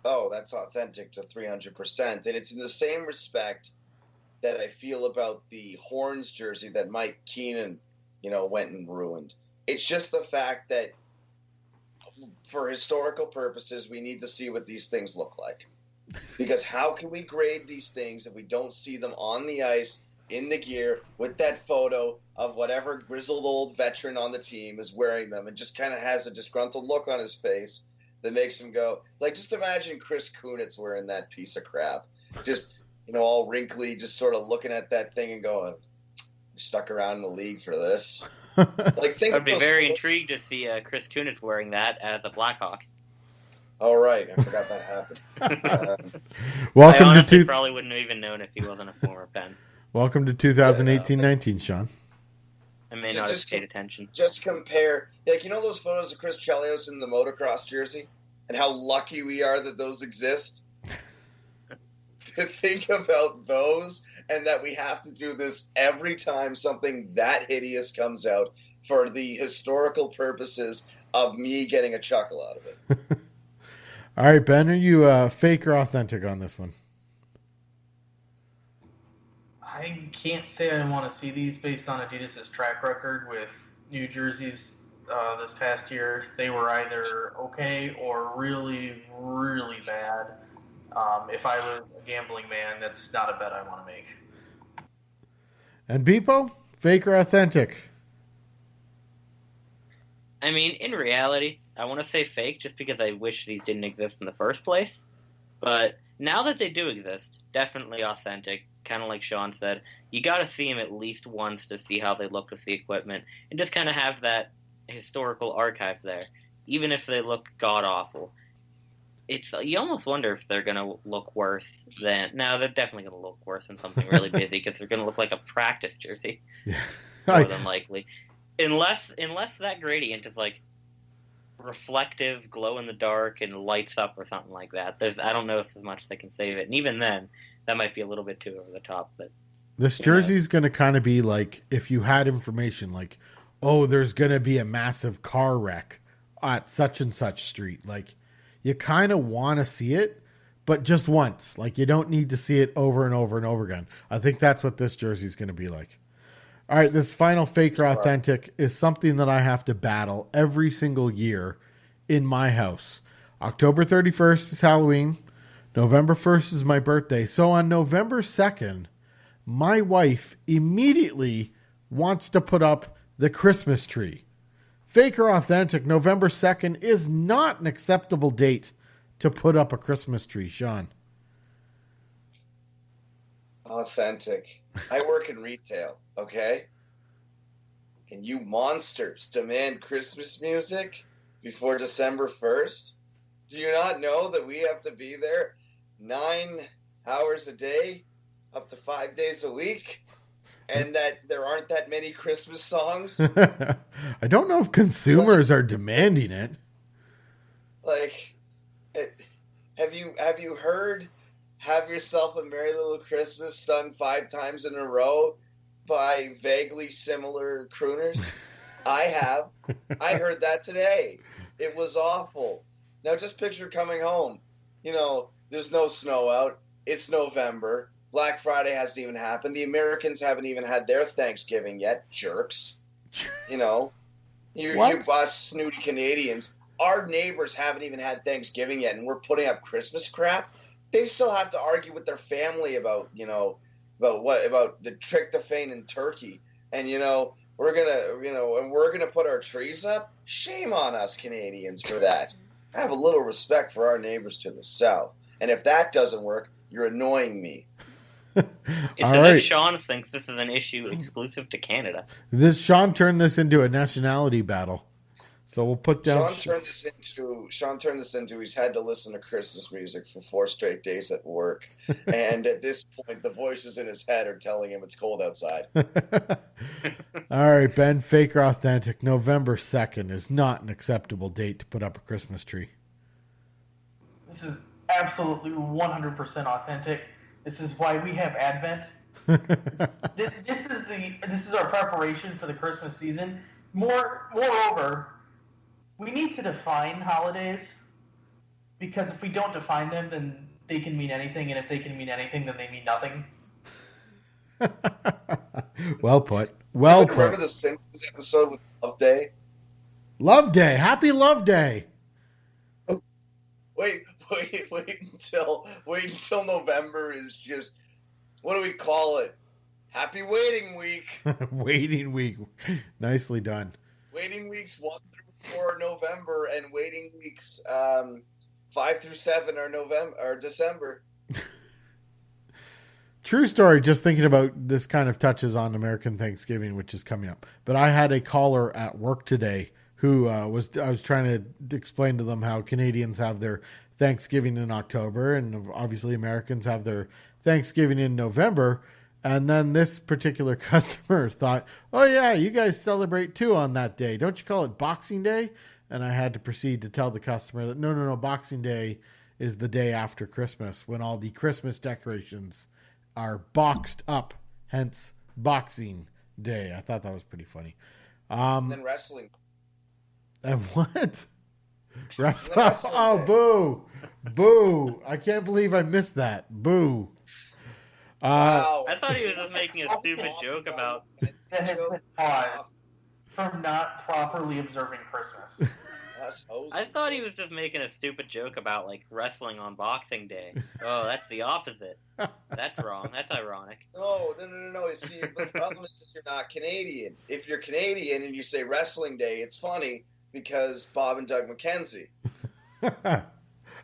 [SPEAKER 5] Oh, that's authentic to 300%. And it's in the same respect that I feel about the Horns jersey that Mike Keenan, went and ruined. It's just the fact that for historical purposes, we need to see what these things look like. Because how can we grade these things if we don't see them on the ice, in the gear, with that photo of whatever grizzled old veteran on the team is wearing them and just kind of has a disgruntled look on his face that makes him go, like, just imagine Chris Kunitz wearing that piece of crap. Just, all wrinkly, just sort of looking at that thing and going, stuck around in the league for this.
[SPEAKER 3] I'd be very intrigued to see Chris Kunitz wearing that as a Blackhawk.
[SPEAKER 5] Oh, right. I forgot that happened.
[SPEAKER 1] Welcome
[SPEAKER 3] I honestly
[SPEAKER 1] to
[SPEAKER 3] probably wouldn't have even known if he wasn't a former Penn.
[SPEAKER 1] Welcome to 2018-19, Shawn.
[SPEAKER 3] I may not have paid attention.
[SPEAKER 5] Just compare, those photos of Chris Chelios in the motocross jersey and how lucky we are that those exist? Think about those and that we have to do this every time something that hideous comes out for the historical purposes of me getting a chuckle out of it.
[SPEAKER 1] All right, Ben, are you fake or authentic on this one?
[SPEAKER 2] I can't say I want to see these based on Adidas' track record with new jerseys this past year. They were either okay or really, really bad. If I was a gambling man, that's not a bet I want to make.
[SPEAKER 1] And Bpoe, fake or authentic?
[SPEAKER 3] I mean, in reality, I want to say fake just because I wish these didn't exist in the first place. But now that they do exist, definitely authentic. Kind of like Shawn said, you got to see them at least once to see how they look with the equipment, and just kind of have that historical archive there, even if they look god awful. You almost wonder if they're gonna look worse than. No, they're definitely gonna look worse than something really busy because they're gonna look like a practice jersey,
[SPEAKER 1] Yeah.
[SPEAKER 3] more than likely, unless that gradient is like reflective, glow in the dark, and lights up or something like that. I don't know if there's much that can save it, and even then, that might be a little bit too over the top. But
[SPEAKER 1] this jersey's going to kind of be like if you had information like, oh, there's going to be a massive car wreck at such and such street. Like, you kind of want to see it, but just once. Like, you don't need to see it over and over and over again. I think that's what this jersey's going to be like. All right, this final fake or authentic is something that I have to battle every single year in my house. October 31st is Halloween. November 1st is my birthday. So on November 2nd, my wife immediately wants to put up the Christmas tree. Fake or authentic, November 2nd is not an acceptable date to put up a Christmas tree, Shawn.
[SPEAKER 5] Authentic. I work in retail, okay? And you monsters demand Christmas music before December 1st? Do you not know that we have to be there 9 hours a day, up to 5 days a week? And that there aren't that many Christmas songs?
[SPEAKER 1] I don't know if consumers are demanding it.
[SPEAKER 5] Like, have you heard "Have Yourself a Merry Little Christmas" done 5 times in a row by vaguely similar crooners? I have. I heard that today. It was awful. Now just picture coming home. You know, there's no snow out. It's November. Black Friday hasn't even happened. The Americans haven't even had their Thanksgiving yet. Jerks. You know, you us snooty Canadians. Our neighbors haven't even had Thanksgiving yet, and we're putting up Christmas crap. They still have to argue with their family about the tryptophan in turkey, and we're gonna put our trees up. Shame on us Canadians for that. Have a little respect for our neighbors to the south, and if that doesn't work, you're annoying me.
[SPEAKER 3] It's as if Shawn thinks this is an issue exclusive to Canada.
[SPEAKER 1] Shawn turned this into a nationality battle. So we'll put down.
[SPEAKER 5] Shawn turned this into he's had to listen to Christmas music for 4 straight days at work, and at this point, the voices in his head are telling him it's cold outside.
[SPEAKER 1] All right, Ben, fake or authentic? November 2nd is not an acceptable date to put up a Christmas tree.
[SPEAKER 2] This is absolutely 100% authentic. This is why we have Advent. This is our preparation for the Christmas season. Moreover, we need to define holidays, because if we don't define them, then they can mean anything, and if they can mean anything, then they mean nothing.
[SPEAKER 1] Well put. Well put.
[SPEAKER 5] Remember the Simpsons episode with Love Day?
[SPEAKER 1] Love Day. Happy Love Day.
[SPEAKER 5] Wait until November is just, what do we call it? Happy Waiting Week.
[SPEAKER 1] Waiting Week. Nicely done.
[SPEAKER 5] Waiting weeks 1 through 4 are November, and waiting weeks 5 through 7 are December.
[SPEAKER 1] True story. Just thinking about this kind of touches on American Thanksgiving, which is coming up. But I had a caller at work today who I was trying to explain to them how Canadians have their Thanksgiving in October, and obviously Americans have their Thanksgiving in November. And then this particular customer thought, oh, yeah, you guys celebrate too on that day. Don't you call it Boxing Day? And I had to proceed to tell the customer that, no, Boxing Day is the day after Christmas when all the Christmas decorations are boxed up, hence Boxing Day. I thought that was pretty funny.
[SPEAKER 5] And then wrestling.
[SPEAKER 1] And what? Wrestling. Oh, boo. Boo. I can't believe I missed that. Boo.
[SPEAKER 5] Wow.
[SPEAKER 3] I thought he was just making a stupid joke about
[SPEAKER 2] That has been taught from not properly observing Christmas.
[SPEAKER 3] I thought he was just making a stupid joke about like wrestling on Boxing Day. Oh, that's the opposite. That's wrong. That's ironic.
[SPEAKER 5] No. You see, the problem is you're not Canadian. If you're Canadian and you say wrestling day, it's funny because Bob and Doug McKenzie.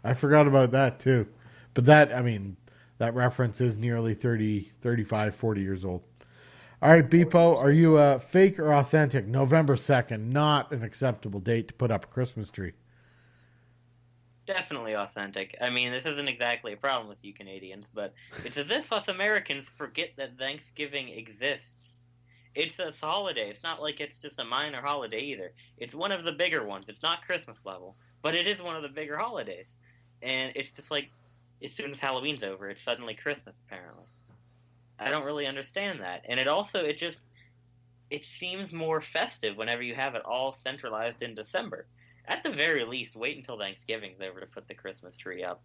[SPEAKER 1] I forgot about that too. But that reference is nearly 30, 35, 40 years old. All right, Bpoe, are you fake or authentic? November 2nd, not an acceptable date to put up a Christmas tree.
[SPEAKER 3] Definitely authentic. I mean, this isn't exactly a problem with you Canadians, but it's as if us Americans forget that Thanksgiving exists. It's a holiday. It's not like it's just a minor holiday either. It's one of the bigger ones. It's not Christmas level, but it is one of the bigger holidays. And it's just like, as soon as Halloween's over, it's suddenly Christmas, apparently. I don't really understand that. And it seems more festive whenever you have it all centralized in December. At the very least, wait until Thanksgiving's over to put the Christmas tree up.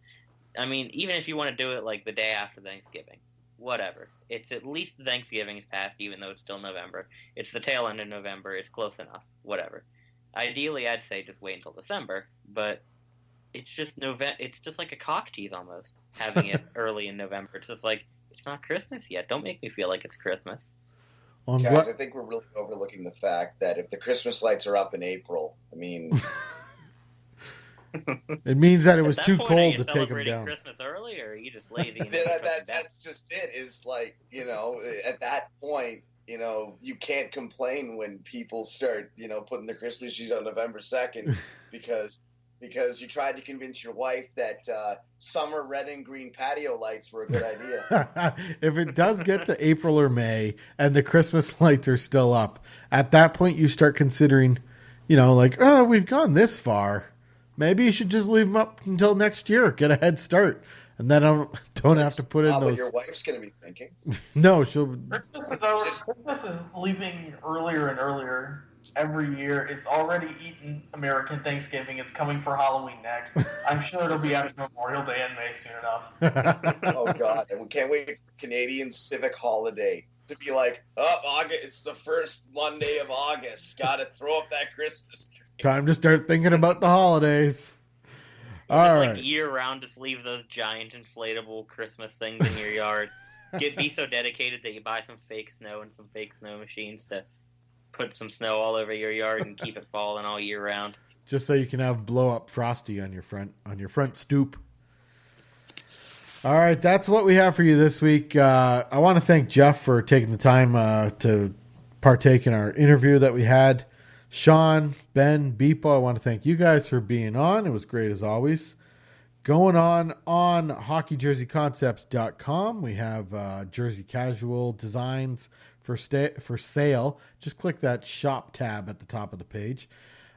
[SPEAKER 3] I mean, even if you want to do it like the day after Thanksgiving, whatever. It's at least Thanksgiving is past, even though it's still November. It's the tail end of November. It's close enough. Whatever. Ideally, I'd say just wait until December, but it's just It's just like a cock tease almost, having it early in November. It's just like, it's not Christmas yet. Don't make me feel like it's Christmas.
[SPEAKER 5] Guys, I think we're really overlooking the fact that if the Christmas lights are up in April, I mean...
[SPEAKER 1] It means that it was too
[SPEAKER 3] point,
[SPEAKER 1] cold to take them down.
[SPEAKER 3] Christmas early, or are you just lazy?
[SPEAKER 5] That's just it. Is like, at that point, you can't complain when people start, putting their Christmas trees on November 2nd because you tried to convince your wife that summer red and green patio lights were a good idea.
[SPEAKER 1] If it does get to April or May and the Christmas lights are still up, at that point you start considering, we've gone this far. Maybe you should just leave them up until next year. Get a head start. And then don't have to put in those.
[SPEAKER 5] What your wife's going to be thinking.
[SPEAKER 1] No, she'll...
[SPEAKER 2] Christmas is leaving earlier and earlier every year. It's already eaten American Thanksgiving. It's coming for Halloween next. I'm sure it'll be after Memorial Day in May soon enough.
[SPEAKER 5] Oh, God. And we can't wait for Canadian civic holiday to be like, August. It's the first Monday of August. Got to throw up that Christmas tree.
[SPEAKER 1] Time to start thinking about the holidays. All right.
[SPEAKER 3] Like year round, just leave those giant inflatable Christmas things in your yard. Be so dedicated that you buy some fake snow and some fake snow machines to put some snow all over your yard and keep it falling all year round.
[SPEAKER 1] Just so you can have blow up Frosty on your front stoop. All right, that's what we have for you this week. I want to thank Jeff for taking the time to partake in our interview that we had. Shawn, Ben, Bpoe, I want to thank you guys for being on. It was great as always. Going on hockeyjerseyconcepts.com, we have jersey casual designs for sale. Just click that shop tab at the top of the page.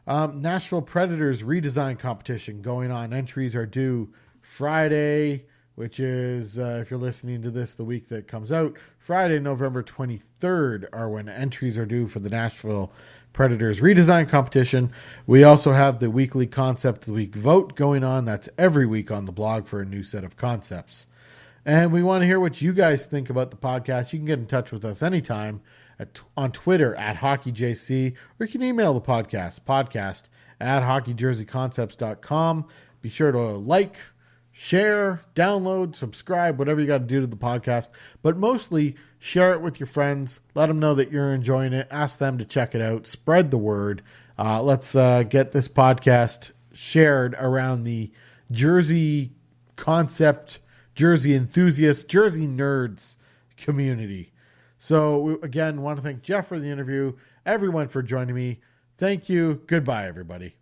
[SPEAKER 1] Nashville Predators redesign competition going on. Entries are due Friday, which is, if you're listening to this the week that comes out, Friday, November 23rd are when entries are due for the Nashville Predators redesign competition. We also have the weekly Concept of the Week vote going on. That's every week on the blog for a new set of concepts. And we want to hear what you guys think about the podcast. You can get in touch with us anytime on Twitter at HockeyJC, or you can email the podcast at hockeyjerseyconcepts.com. Be sure to like, share, download, subscribe, whatever you got to do to the podcast. But mostly, share it with your friends. Let them know that you're enjoying it. Ask them to check it out. Spread the word. Let's get this podcast shared around the jersey concept, jersey enthusiasts, jersey nerds community. So, we, again, want to thank Jeff for the interview, everyone for joining me. Thank you. Goodbye, everybody.